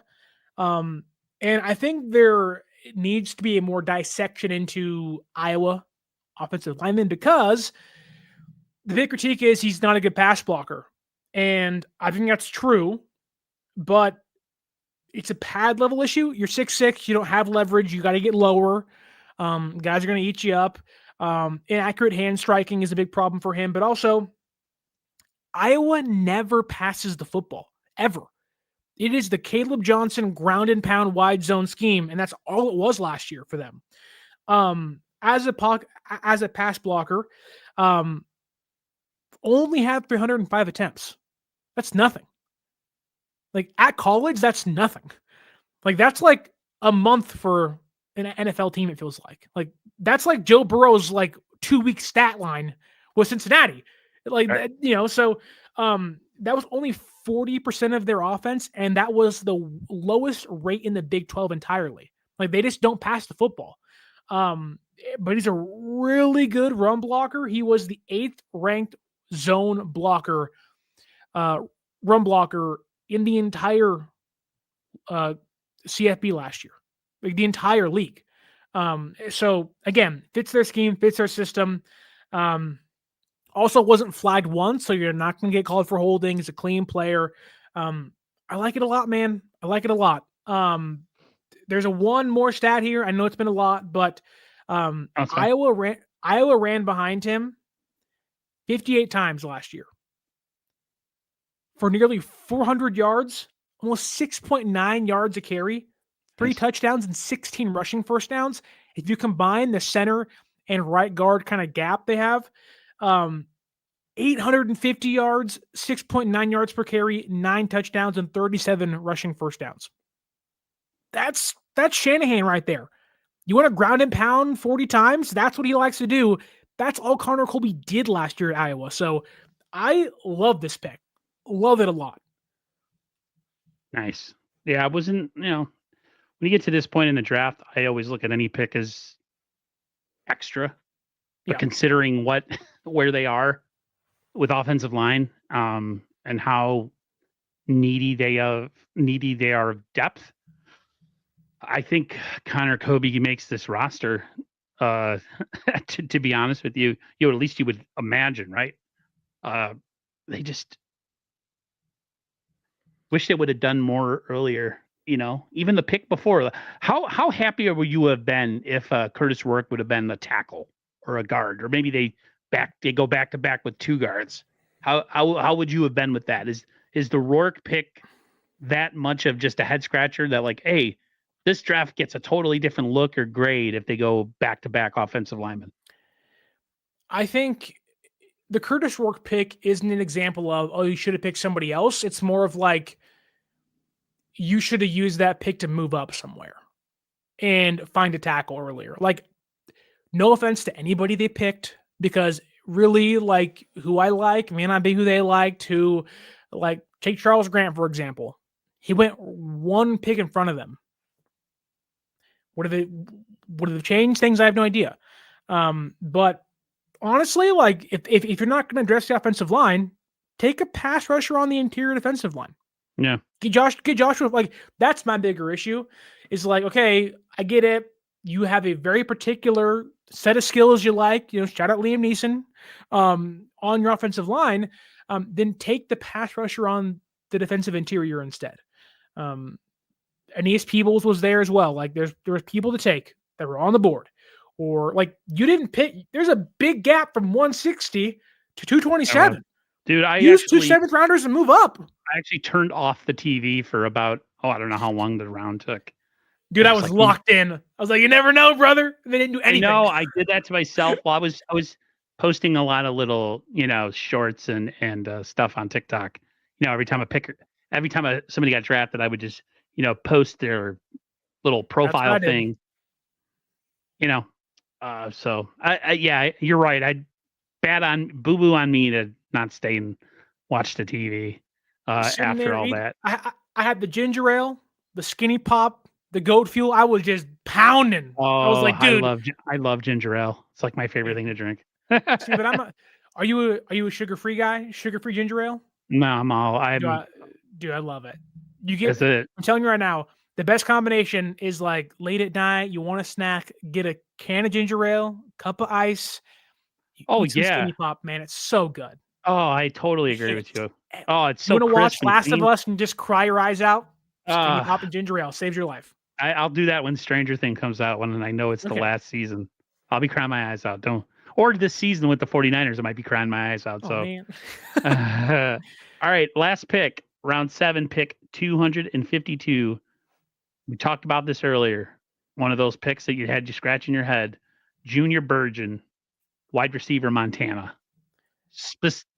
and I think there needs to be a more dissection into Iowa offensive linemen because the big critique is he's not a good pass blocker, and I think that's true. But it's a pad level issue. You're 6'6", you don't have leverage. You got to get lower. Guys are going to eat you up. Inaccurate hand striking is a big problem for him, but also Iowa never passes the football ever. It is the Caleb Johnson ground and pound wide zone scheme, and that's all it was last year for them. As a pass blocker, only had 305 attempts. That's nothing. Like at college, that's nothing. Like that's like a month for an NFL team. It feels like that's like Joe Burrow's like 2-week stat line with Cincinnati. Like right. So that was only 40% of their offense, and that was the lowest rate in the Big 12 entirely. Like they just don't pass the football. But he's a really good run blocker. He was the 8th ranked zone blocker, run blocker in the entire CFB last year, like the entire league. So again, fits their scheme, fits their system. Also wasn't flagged once, so you're not going to get called for holding. He's a clean player. I like it a lot, man. I like it a lot. There's one more stat here. I know it's been a lot, but Iowa ran behind him 58 times last year for nearly 400 yards, almost 6.9 yards a carry, 3 touchdowns and 16 rushing first downs. If you combine the center and right guard kind of gap they have, 850 yards, 6.9 yards per carry, 9 touchdowns, and 37 rushing first downs. That's Shanahan right there. You want to ground and pound 40 times? That's what he likes to do. That's all Connor Colby did last year at Iowa. So I love this pick. Love it a lot. Nice. Yeah, I wasn't, when you get to this point in the draft, I always look at any pick as extra. But considering where they are with offensive line, and how needy they are of depth, I think Connor Colby makes this roster. To be honest with you, at least you would imagine, right? They just Wish they would have done more earlier. Even the pick before. How happy would you have been if Curtis Rourke would have been a tackle or a guard, or maybe they go back to back with two guards? How would you have been with that? Is the Rourke pick that much of just a head scratcher that like, hey, this draft gets a totally different look or grade if they go back to back offensive linemen? I think the Curtis Rourke pick isn't an example of, oh, you should have picked somebody else. It's more of like, you should have used that pick to move up somewhere and find a tackle earlier. Like, no offense to anybody they picked, because really, like, who I like may not be who they liked. Who, like, take Charles Grant, for example. He went one pick in front of them. Would have changed things? I have no idea. But honestly, like, if you're not going to address the offensive line, take a pass rusher on the interior defensive line. Yeah. Get Joshua, like, that's my bigger issue. Is like, okay, I get it. You have a very particular set of skills you like. Shout out Liam Neeson on your offensive line. Then take the pass rusher on the defensive interior instead. Aeneas Peebles was there as well. Like, there was people to take that were on the board. Or, like, you didn't pick. There's a big gap from 160 to 227. Dude, I use actually 2 7th rounders and move up. I actually turned off the TV for about, I don't know how long the round took. Dude, I was locked in. I was like, you never know, brother. They didn't do anything. I know. I did that to myself. Well, I was posting a lot of little, shorts and stuff on TikTok. Every time somebody got drafted, I would just, post their little profile thing. So yeah, you're right. Boo boo on me to not stay and watch the TV after all that. I had the ginger ale, the skinny pop, the goat fuel. I was just pounding. Oh, I was like, dude, I love ginger ale. It's like my favorite thing to drink. See, but are you a sugar-free guy? Sugar-free ginger ale? No, Dude, I love it. I'm telling you right now, the best combination is like late at night, you want a snack, get a can of ginger ale, cup of ice. Yeah. Skinny pop, man. It's so good. Oh, I totally agree with you. Oh, it's so you want to watch Last clean. of Us and just cry your eyes out? Skinny pop and ginger ale saves your life. I'll do that when Stranger Things comes out, when I know it's the last season. I'll be crying my eyes out. Or this season with the 49ers, I might be crying my eyes out. Man. All right, last pick, round 7, pick 252. We talked about this earlier. One of those picks that you had you scratching your head. Junior Burgeon, wide receiver, Montana.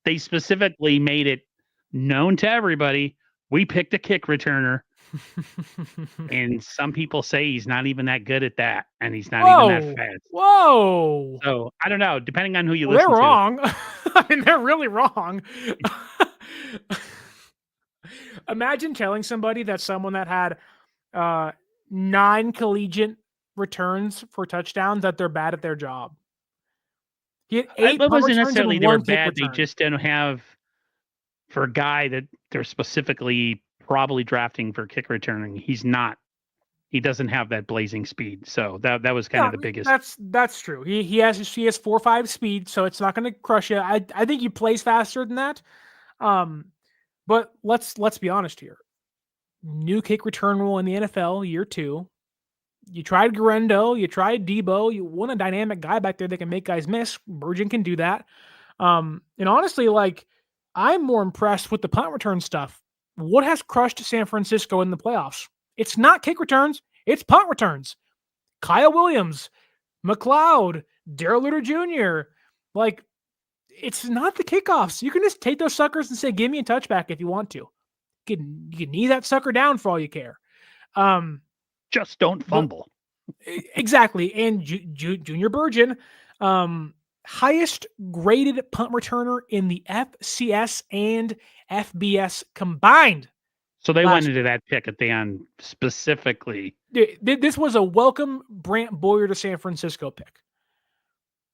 They specifically made it known to everybody. We picked a kick returner. And some people say he's not even that good at that, and he's not even that fast. Whoa! So I don't know. Depending on who you listen to, they're wrong. I mean, they're really wrong. Imagine telling somebody that someone that had 9 collegiate returns for touchdowns that they're bad at their job. He had 8 it wasn't necessarily they were bad. Return. They just didn't have, for a guy that they're specifically probably drafting for kick returning, he doesn't have that blazing speed. So that was kind of the biggest. That's true. He has 4.5 speed, so it's not going to crush you. I think he plays faster than that. But let's be honest here. New kick return rule in the NFL, year 2. You tried Garendo, you tried Debo, you want a dynamic guy back there that can make guys miss. Burgeon can do that. And honestly, like, I'm more impressed with the punt return stuff. What has crushed San Francisco in the playoffs? It's not kick returns, it's punt returns. Kyle Williams, McLeod, Darrell Luter Jr. Like, it's not the kickoffs. You can just take those suckers and say, give me a touchback if you want to. You can knee that sucker down for all you care. Just don't fumble. Exactly. And Junior Burgeon, highest graded punt returner in the FCS and FBS combined. So they went into that pick at the end specifically. This was a welcome Brant Boyer to San Francisco pick.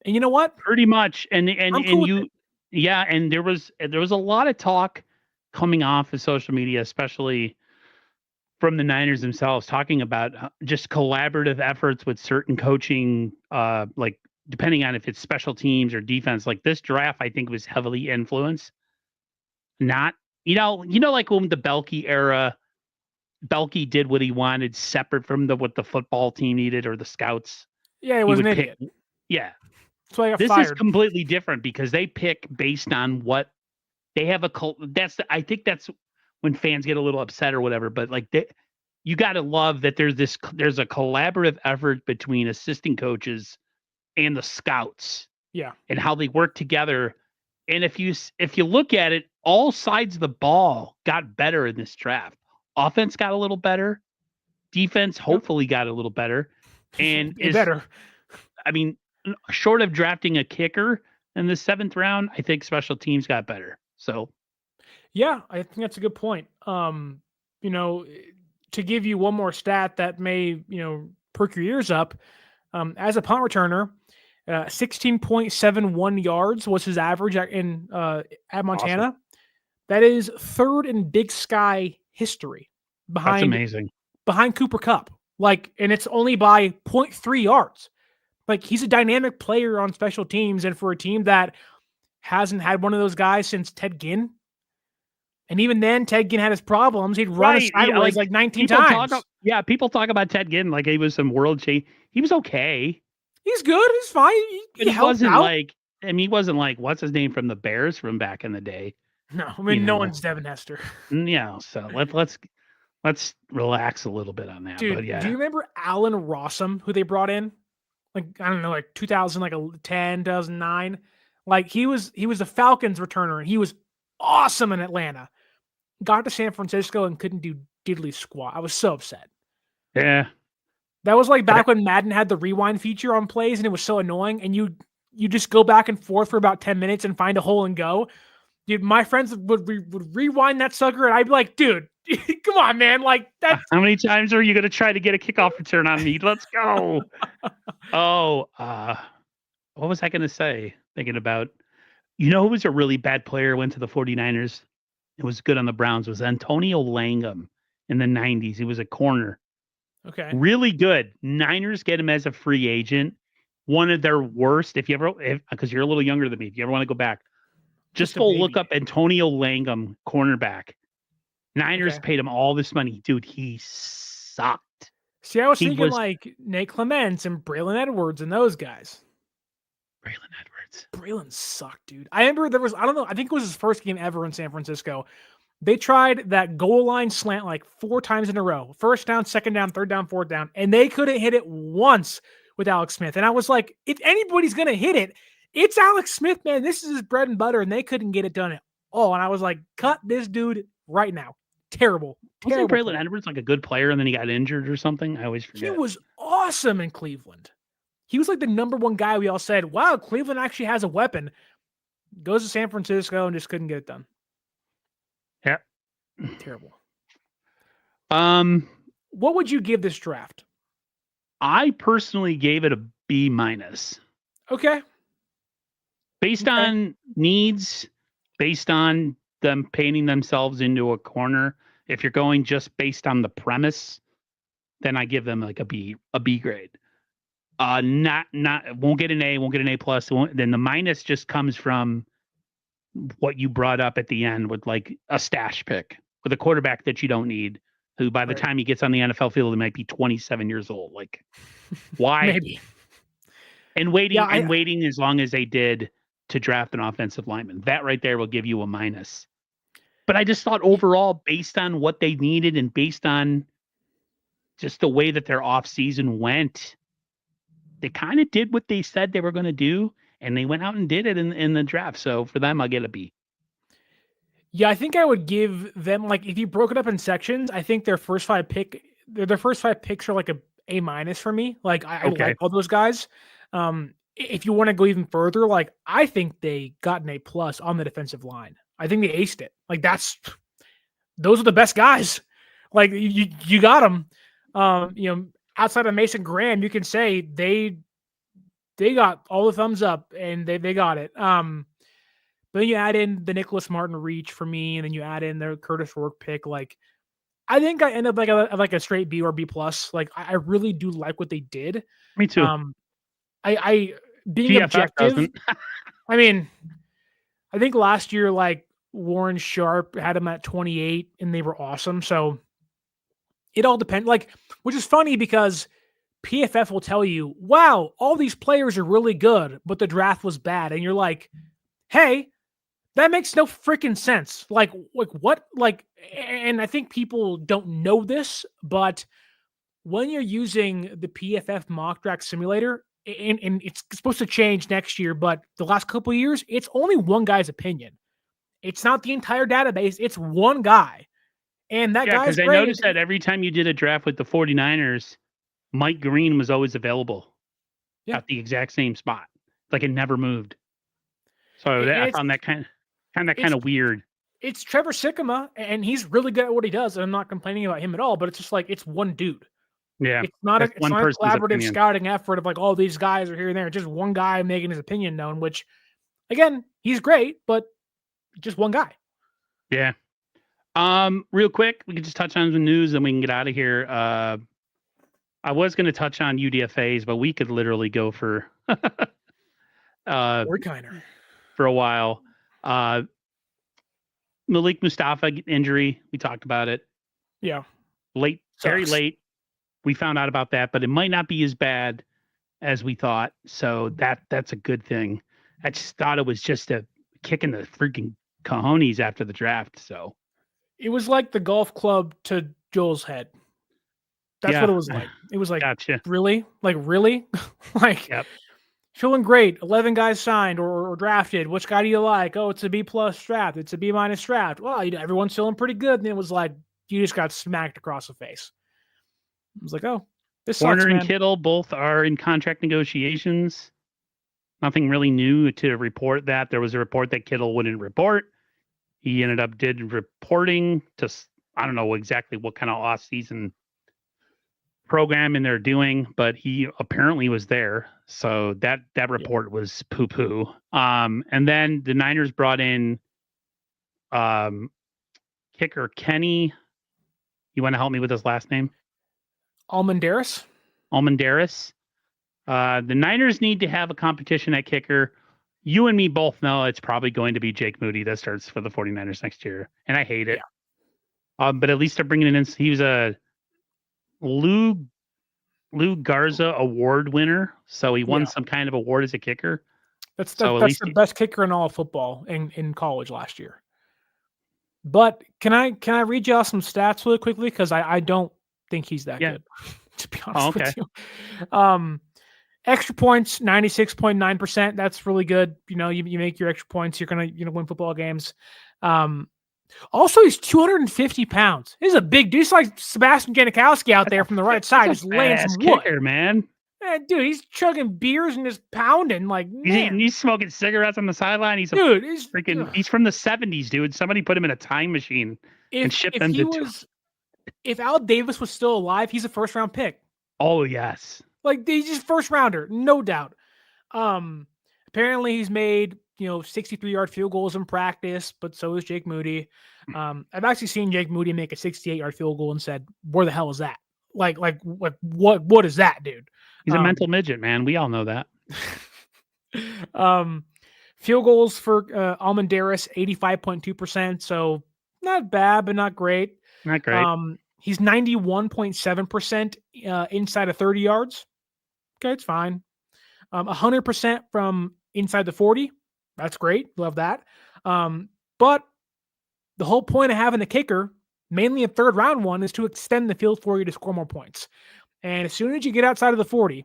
And you know what? Pretty much. And there was a lot of talk coming off of social media, especially from the Niners themselves, talking about just collaborative efforts with certain coaching, like depending on if it's special teams or defense. Like this draft, I think was heavily influenced, not like when the Belky era, Belky did what he wanted separate from what the football team needed or the scouts. Yeah, he He was an would pick, idiot. yeah. That's why I got This is fired. completely different because they pick based on what they have I think that's when fans get a little upset or whatever, but like you got to love that there's a collaborative effort between assistant coaches and the scouts Yeah. and how they work together. And if you look at it, all sides of the ball got better in this draft. Offense got a little better, defense Yep. hopefully got a little better, and It better. I mean, short of drafting a kicker in the 7th round, I think special teams got better. So Yeah, I think that's a good point. You know, to give you one more stat that may, perk your ears up, as a punt returner, 16.71 yards was his average at awesome. Montana. That is third in Big Sky history That's behind amazing. Cooper Cup. And it's only by 0.3 yards. He's a dynamic player on special teams, and for a team that hasn't had one of those guys since Ted Ginn. And even then, Ted Ginn had his problems. He'd run us Right. Yeah, sideways like 19 people talk times. people talk about Ted Ginn like he was some world change. He was okay. He's good. He's fine. But He helped out. he wasn't like what's his name from the Bears from back in the day. No, I mean, no one's Devin Hester. Yeah, so let's relax a little bit on that. Dude, But yeah. do you remember Alan Rossum, who they brought in? I don't know, 2010, 2009. He was the Falcons returner, and he was awesome in Atlanta. Got to San Francisco and couldn't do diddly squat. I was so upset. Yeah. That was back when Madden had the rewind feature on plays, and it was so annoying. And you just go back and forth for about 10 minutes and find a hole and go. Dude, my friends would rewind that sucker, and I'd be like, dude, come on, man. That. How many times are you going to try to get a kickoff return on me? Let's go. What was I going to say? Thinking about, who was a really bad player, went to the 49ers. It was good on the Browns, was Antonio Langham in the 90s. He was a corner. Okay. Really good. Niners get him as a free agent. One of their worst, because you're a little younger than me, if you ever want to go back, just go look up Antonio Langham, cornerback. Niners paid him all this money. Dude, he sucked. See, I was thinking Nate Clements and Braylon Edwards and those guys. Braylon sucked, dude. I remember I think it was his first game ever in San Francisco. They tried that goal line slant 4 times in a row. First down, second down, third down, fourth down. And they couldn't hit it once with Alex Smith. And I was like, if anybody's going to hit it, it's Alex Smith, man. This is his bread and butter. And they couldn't get it done at all. And I was like, cut this dude right now. Terrible. Wasn't Braylon Edwards a good player and then he got injured or something? I always forget. He was awesome in Cleveland. He was the number one guy. We all said, wow, Cleveland actually has a weapon. Goes to San Francisco and just couldn't get it done. Yeah. Terrible. What would you give this draft? I personally gave it a B-. Okay. Based on needs, based on them painting themselves into a corner. If you're going just based on the premise, then I give them a B grade. Won't get an A, won't get an A+. Then the minus just comes from what you brought up at the end with a stash pick with a quarterback that you don't need, who by the time he gets on the NFL field, he might be 27 years old. Why? Maybe. And waiting as long as they did to draft an offensive lineman. That right there will give you a minus. But I just thought overall, based on what they needed and based on just the way that their offseason went, they kind of did what they said they were going to do, and they went out and did it in the draft. So for them, I'll get a B. Yeah, I think I would give them if you broke it up in sections, I think their first 5 picks are a A- for me. I like all those guys. If you want to go even further, I think they got an A+ on the defensive line. I think they aced it. Those are the best guys. You got them. Outside of Mason Graham, you can say they got all the thumbs up and they got it. But then you add in the Nicholas Martin reach for me, and then you add in their Curtis Rourke pick. I think I end up a straight B or B+. I really do like what they did. Me too. I being GFF objective. doesn't. I mean, I think last year, Warren Sharp had him at 28, and they were awesome. So it all depends. Like, which is funny because PFF will tell you, wow, all these players are really good, but the draft was bad. And you're like, hey, that makes no freaking sense. Like what? Like, and I think people don't know this, but when you're using the PFF mock draft simulator, and it's supposed to change next year, but the last couple of years, it's only one guy's opinion. It's not the entire database. It's one guy. And that guy's because I great. noticed that every time you did a draft with the 49ers, Mike Green was always available at the exact same spot. Like it never moved. So I found that kind of weird. It's Trevor Sikkema, and he's really good at what he does. And I'm not complaining about him at all, but it's just like it's one dude. Yeah. It's not a collaborative scouting effort of like all these guys are here and there. Just one guy making his opinion known, which again, he's great, but just one guy. Yeah. Real quick, we can just touch on the news and we can get out of here. I was going to touch on UDFAs, but we could literally go for for a while. Malik Mustafa injury, we talked about it. Yeah. Late, very late. We found out about that, but it might not be as bad as we thought. So that's a good thing. I just thought it was just a kick in the freaking cojones after the draft. So it was like the golf club to Joel's head. That's what it was like. It was like, gotcha. Really? Like, really? Like, feeling great. 11 guys signed or drafted. Which guy do you like? Oh, it's a B+ draft. It's a B- draft. Well, everyone's feeling pretty good. And it was like, you just got smacked across the face. I was like, oh, this sucks, Warner man. and Kittle both are in contract negotiations. Nothing really new to report that. There was a report that Kittle wouldn't report. He ended up reporting to, I don't know exactly what kind of off-season programming they're doing, but he apparently was there. So that report was poo-poo. And then the Niners brought in kicker Kenny. You want to help me with his last name? Almendaris. The Niners need to have a competition at kicker. You and me both know it's probably going to be Jake Moody that starts for the 49ers next year. And I hate it. Yeah. But at least they're bringing it in. He was a Lou Garza award winner. So he won some kind of award as a kicker. That's the best kicker in all of football in college last year. But can I read you all some stats really quickly? Because I don't think he's that good, to be honest with you. Extra points, 96.9%. That's really good. You make your extra points, you're gonna win football games. Also, he's 250 pounds. He's a big dude. He's like Sebastian Janikowski out there from the right side, just laying some wood. Kicker, man. Dude, he's chugging beers and just pounding like man. He's smoking cigarettes on the sideline. He's from the 70s, dude. Somebody put him in a time machine and shipped him to. If Al Davis was still alive, he's a first-round pick. Oh yes. Like he's just first rounder, no doubt. Apparently he's made 63-yard field goals in practice, but so is Jake Moody. I've actually seen Jake Moody make a 68-yard field goal and said, "Where the hell is that? Like what is that, dude?" He's a mental midget, man. We all know that. Field goals for Almendaris, 85.2%. So not bad, but not great. Not great. He's 91.7% inside of 30 yards. Okay, it's fine. 100% from inside the 40. That's great. Love that. But the whole point of having a kicker, mainly a third round one, is to extend the field for you to score more points. And as soon as you get outside of the 40,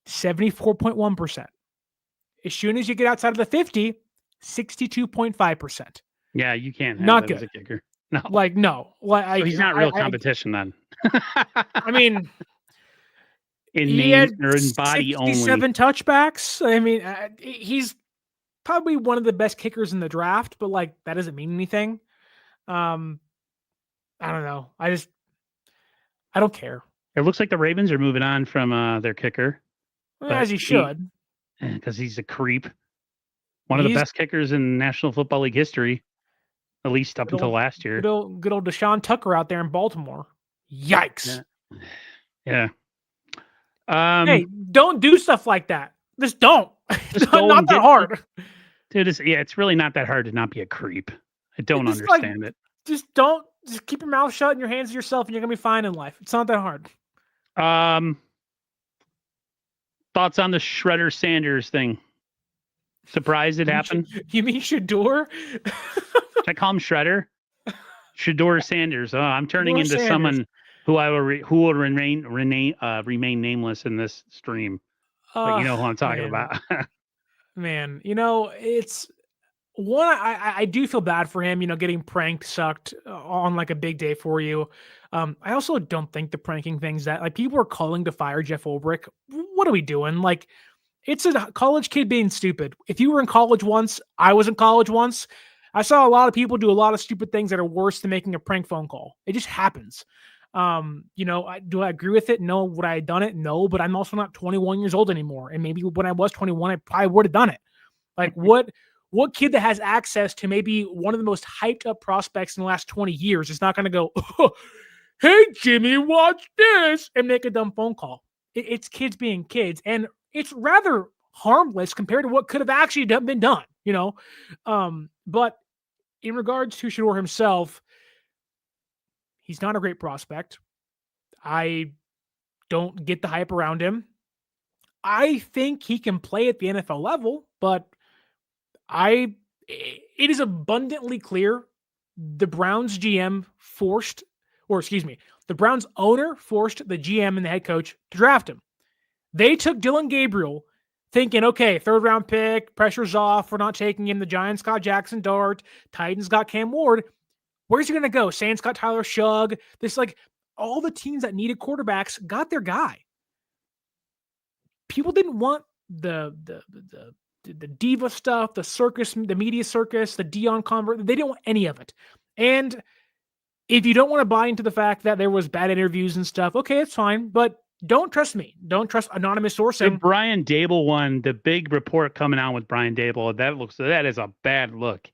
74.1%. As soon as you get outside of the 50, 62.5%. Yeah, you can't have not that good as a kicker. No. No. So he's not real competition then. I mean, in name or in body 67 only. touchbacks. I mean, he's probably one of the best kickers in the draft, but that doesn't mean anything. I don't know. I don't care. It looks like the Ravens are moving on from their kicker. As he should. Because he's a creep. One of the best kickers in National Football League history. At least up until last year. Good old Deshaun Tucker out there in Baltimore. Yikes. Yeah. Hey, don't do stuff like that. Just don't. Just not that hard. Dude, it's really not that hard to not be a creep. I don't Just like, understand it. just keep your mouth shut and your hands to yourself, and you're gonna be fine in life. It's not that hard. Thoughts on the Shredder Sanders thing? Surprised it happened? You mean Shador? Should I call him Shredder? Shador Sanders. Oh, I'm turning Shador into Sanders. someone who who will remain nameless in this stream. But you know who I'm talking about. Man, it's one. I do feel bad for him. Getting pranked sucked on like a big day for you. I also don't think the pranking things that like people are calling to fire Jeff Ulbrich. What are we doing? Like, it's a college kid being stupid. If you were in college once, I was in college once. I saw a lot of people do a lot of stupid things that are worse than making a prank phone call. It just happens. Do I agree with it? No. Would I have done it? No. But I'm also not 21 years old anymore. And maybe when I was 21, I probably would have done it. Like what kid that has access to maybe one of the most hyped up prospects in the last 20 years is not going to go, oh, hey, Jimmy, watch this, and make a dumb phone call? It's kids being kids. And it's rather harmless compared to what could have actually been done, But in regards to Shador himself, he's not a great prospect. I don't get the hype around him. I think he can play at the NFL level, but it is abundantly clear the Browns GM the Browns owner forced the GM and the head coach to draft him. They took Dylan Gabriel thinking, okay, 3rd round pick, pressure's off, we're not taking him. The Giants got Jackson Dart, Titans got Cam Ward. Where's he going to go? Saints got Tyler Shugg. All the teams that needed quarterbacks got their guy. People didn't want the diva stuff, the circus, the media circus, the Dion convert. They didn't want any of it. And if you don't want to buy into the fact that there was bad interviews and stuff, okay, it's fine. But don't trust me. Don't trust anonymous source. The Brian Dable one, the big report coming out with Brian Dable, that is a bad look.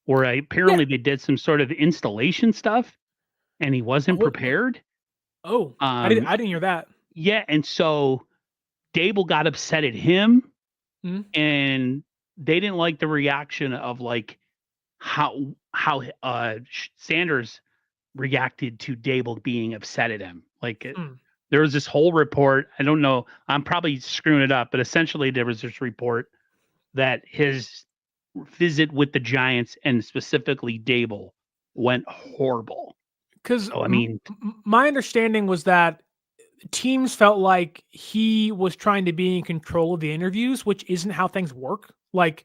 Where apparently they did some sort of installation stuff, and he wasn't prepared. I didn't hear that. Yeah, and so Dable got upset at him, and they didn't like the reaction of like how Sanders reacted to Dable being upset at him. Like there was this whole report. I don't know. I'm probably screwing it up, but essentially there was this report that his visit with the Giants and specifically Dable went horrible. Because my understanding was that teams felt like he was trying to be in control of the interviews, which isn't how things work. Like,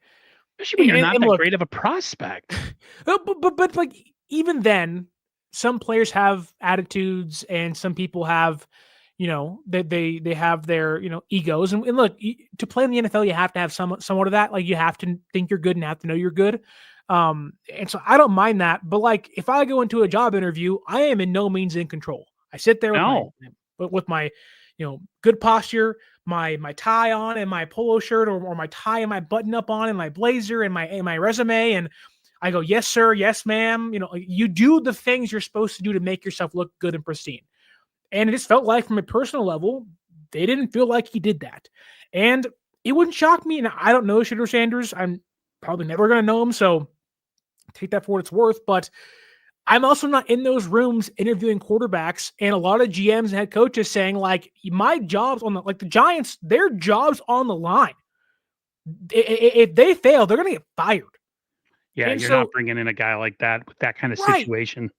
especially when you're not that great of a prospect. But like even then, some players have attitudes, and some people have, they have their egos. And look, to play in the NFL, you have to have somewhat of that. Like you have to think you're good and have to know you're good. And so I don't mind that. But like if I go into a job interview, I am in no means in control. I sit there with my good posture, my tie on and my polo shirt, or my tie and my button up on and my blazer and my resume, and I go, yes sir, yes ma'am. You do the things you're supposed to do to make yourself look good and pristine. And it just felt like from a personal level, they didn't feel like he did that. And it wouldn't shock me. And I don't know Shador Sanders. I'm probably never going to know him, so take that for what it's worth. But I'm also not in those rooms interviewing quarterbacks, and a lot of GMs and head coaches saying like, my job's on the Giants, their job's on the line. If they fail, they're going to get fired. Yeah, and you're not bringing in a guy like that with that kind of situation.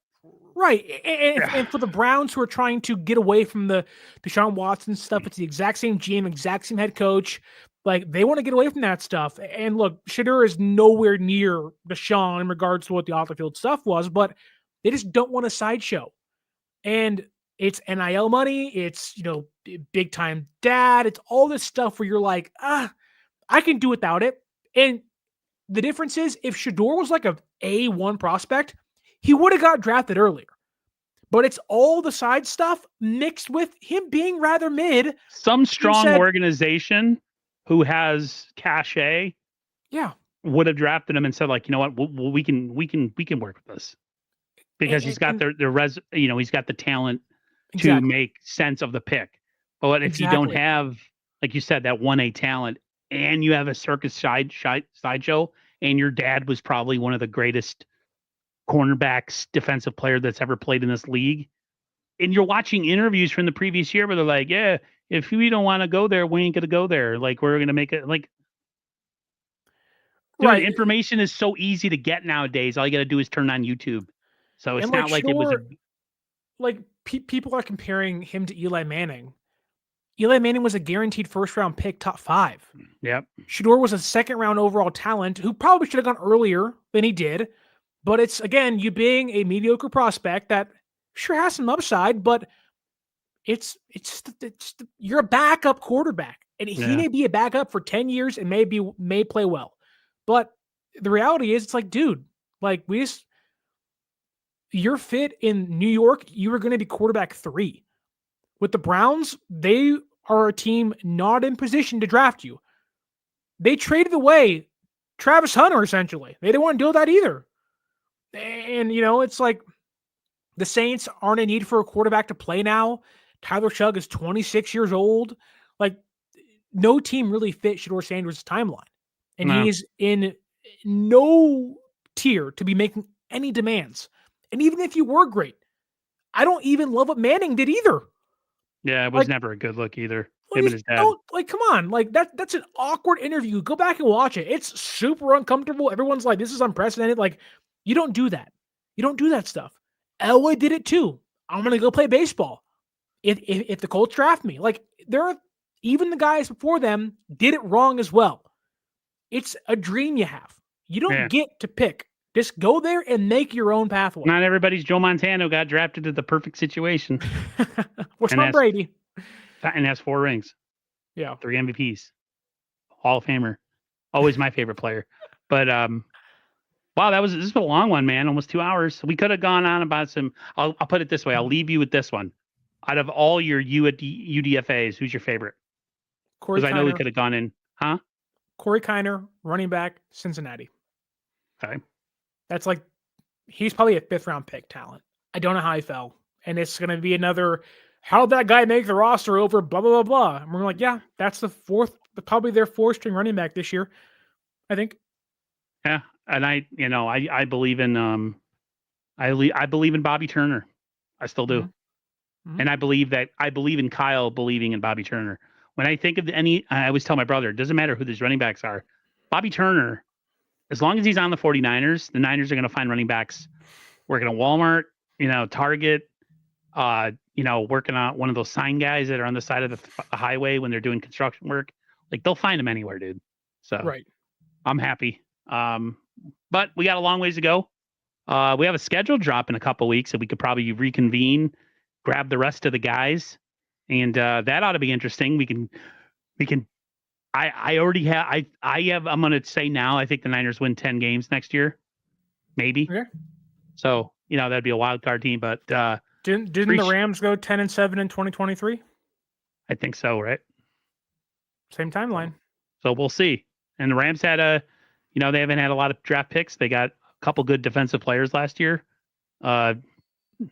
Right. And for the Browns, who are trying to get away from the Deshaun Watson stuff, it's the exact same GM, exact same head coach. Like, they want to get away from that stuff. And look, Shador is nowhere near Deshaun in regards to what the off-the-field stuff was, but they just don't want a sideshow. And it's NIL money. It's, big-time dad. It's all this stuff where you're like, I can do without it. And the difference is, if Shador was like a A1 prospect, he would have got drafted earlier. But it's all the side stuff mixed with him being rather mid. Some strong organization who has cachet, would have drafted him and said, like, you know what, we can work with this because he's got he's got the talent to make sense of the pick. But if you don't have, like you said, that 1A talent, and you have a circus sideshow, and your dad was probably one of the greatest cornerbacks, defensive player that's ever played in this league. And you're watching interviews from the previous year where they're like, yeah, if we don't want to go there, we ain't going to go there. Like, we're going to make it like, dude, Right. information is so easy to get nowadays. All you got to do is turn on YouTube. So it's And like not like it was a, Shador, like people are comparing him to Eli Manning. Eli Manning was a guaranteed first round pick, top 5. yep. Shador was a second round overall talent who probably should have gone earlier than he did. But it's, again, you being a mediocre prospect that sure has some upside, but it's you're a backup quarterback. And he may be a backup for 10 years and may play well. But the reality is, it's like, dude, like you're fit in New York, you were going to be quarterback 3. With the Browns, they are a team not in position to draft you. They traded away Travis Hunter, essentially. They didn't want to deal with that either. And, it's like the Saints aren't in need for a quarterback to play now. Tyler Shugg is 26 years old. Like, no team really fit Shador Sanders' timeline. And he is in no tier to be making any demands. And even if you were great, I don't even love what Manning did either. Yeah, it was never a good look either. Him and his dad. Come on. Like, that's an awkward interview. Go back and watch it. It's super uncomfortable. Everyone's like, this is unprecedented. Like, you don't do that. You don't do that stuff. Elway did it too. I'm going to go play baseball. If the Colts draft me. Like, even the guys before them did it wrong as well. It's a dream you have. You don't get to pick. Just go there and make your own pathway. Not everybody's Joe Montana got drafted to the perfect situation. Or Tom Brady. And has 4 rings. Yeah. 3 MVPs. Hall of Famer. Always my favorite player. But wow, this is a long one, man. Almost 2 hours. We could have gone on about some. I'll put it this way. I'll leave you with this one. Out of all your UDFAs, who's your favorite? Because I know we could have gone in. Huh? Corey Kiner, running back, Cincinnati. Okay. That's like, he's probably a 5th round pick talent. I don't know how he fell. And it's going to be another, how'd that guy make the roster over blah, blah, blah, blah. And we're like, yeah, that's probably their 4th string running back this year, I think. Yeah. And I believe in, I believe in Bobby Turner. I still do. Mm-hmm. And I believe in Kyle believing in Bobby Turner. When I think of I always tell my brother, it doesn't matter who these running backs are. Bobby Turner, as long as he's on the 49ers, the Niners are going to find running backs working at Walmart, Target, working on one of those sign guys that are on the side of the highway when they're doing construction work. Like, they'll find them anywhere, dude. So right. I'm happy. But we got a long ways to go. We have a schedule drop in a couple weeks, so we could probably reconvene, grab the rest of the guys, and that ought to be interesting. We can. I already have. I'm going to say now. I think the Niners win 10 games next year, maybe. Okay. So that'd be a wild card team. But didn't the Rams go 10-7 in 2023? I think so. Right. Same timeline. So we'll see. And the Rams had they haven't had a lot of draft picks. They got a couple good defensive players last year.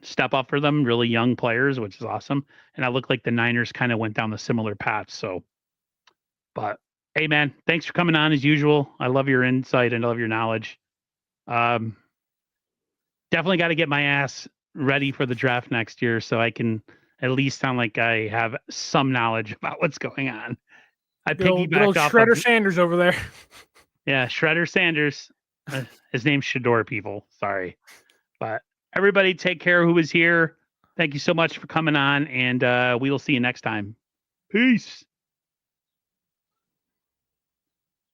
Step up for them, really young players, which is awesome. And I look like the Niners kind of went down the similar path. So, but hey, man, thanks for coming on as usual. I love your insight and I love your knowledge. Definitely got to get my ass ready for the draft next year so I can at least sound like I have some knowledge about what's going on. I piggybacked off Shredder Sanders over there. Yeah, Shredder Sanders. His name's Shador, people. Sorry. But everybody take care who was here. Thank you so much for coming on, and we will see you next time. Peace.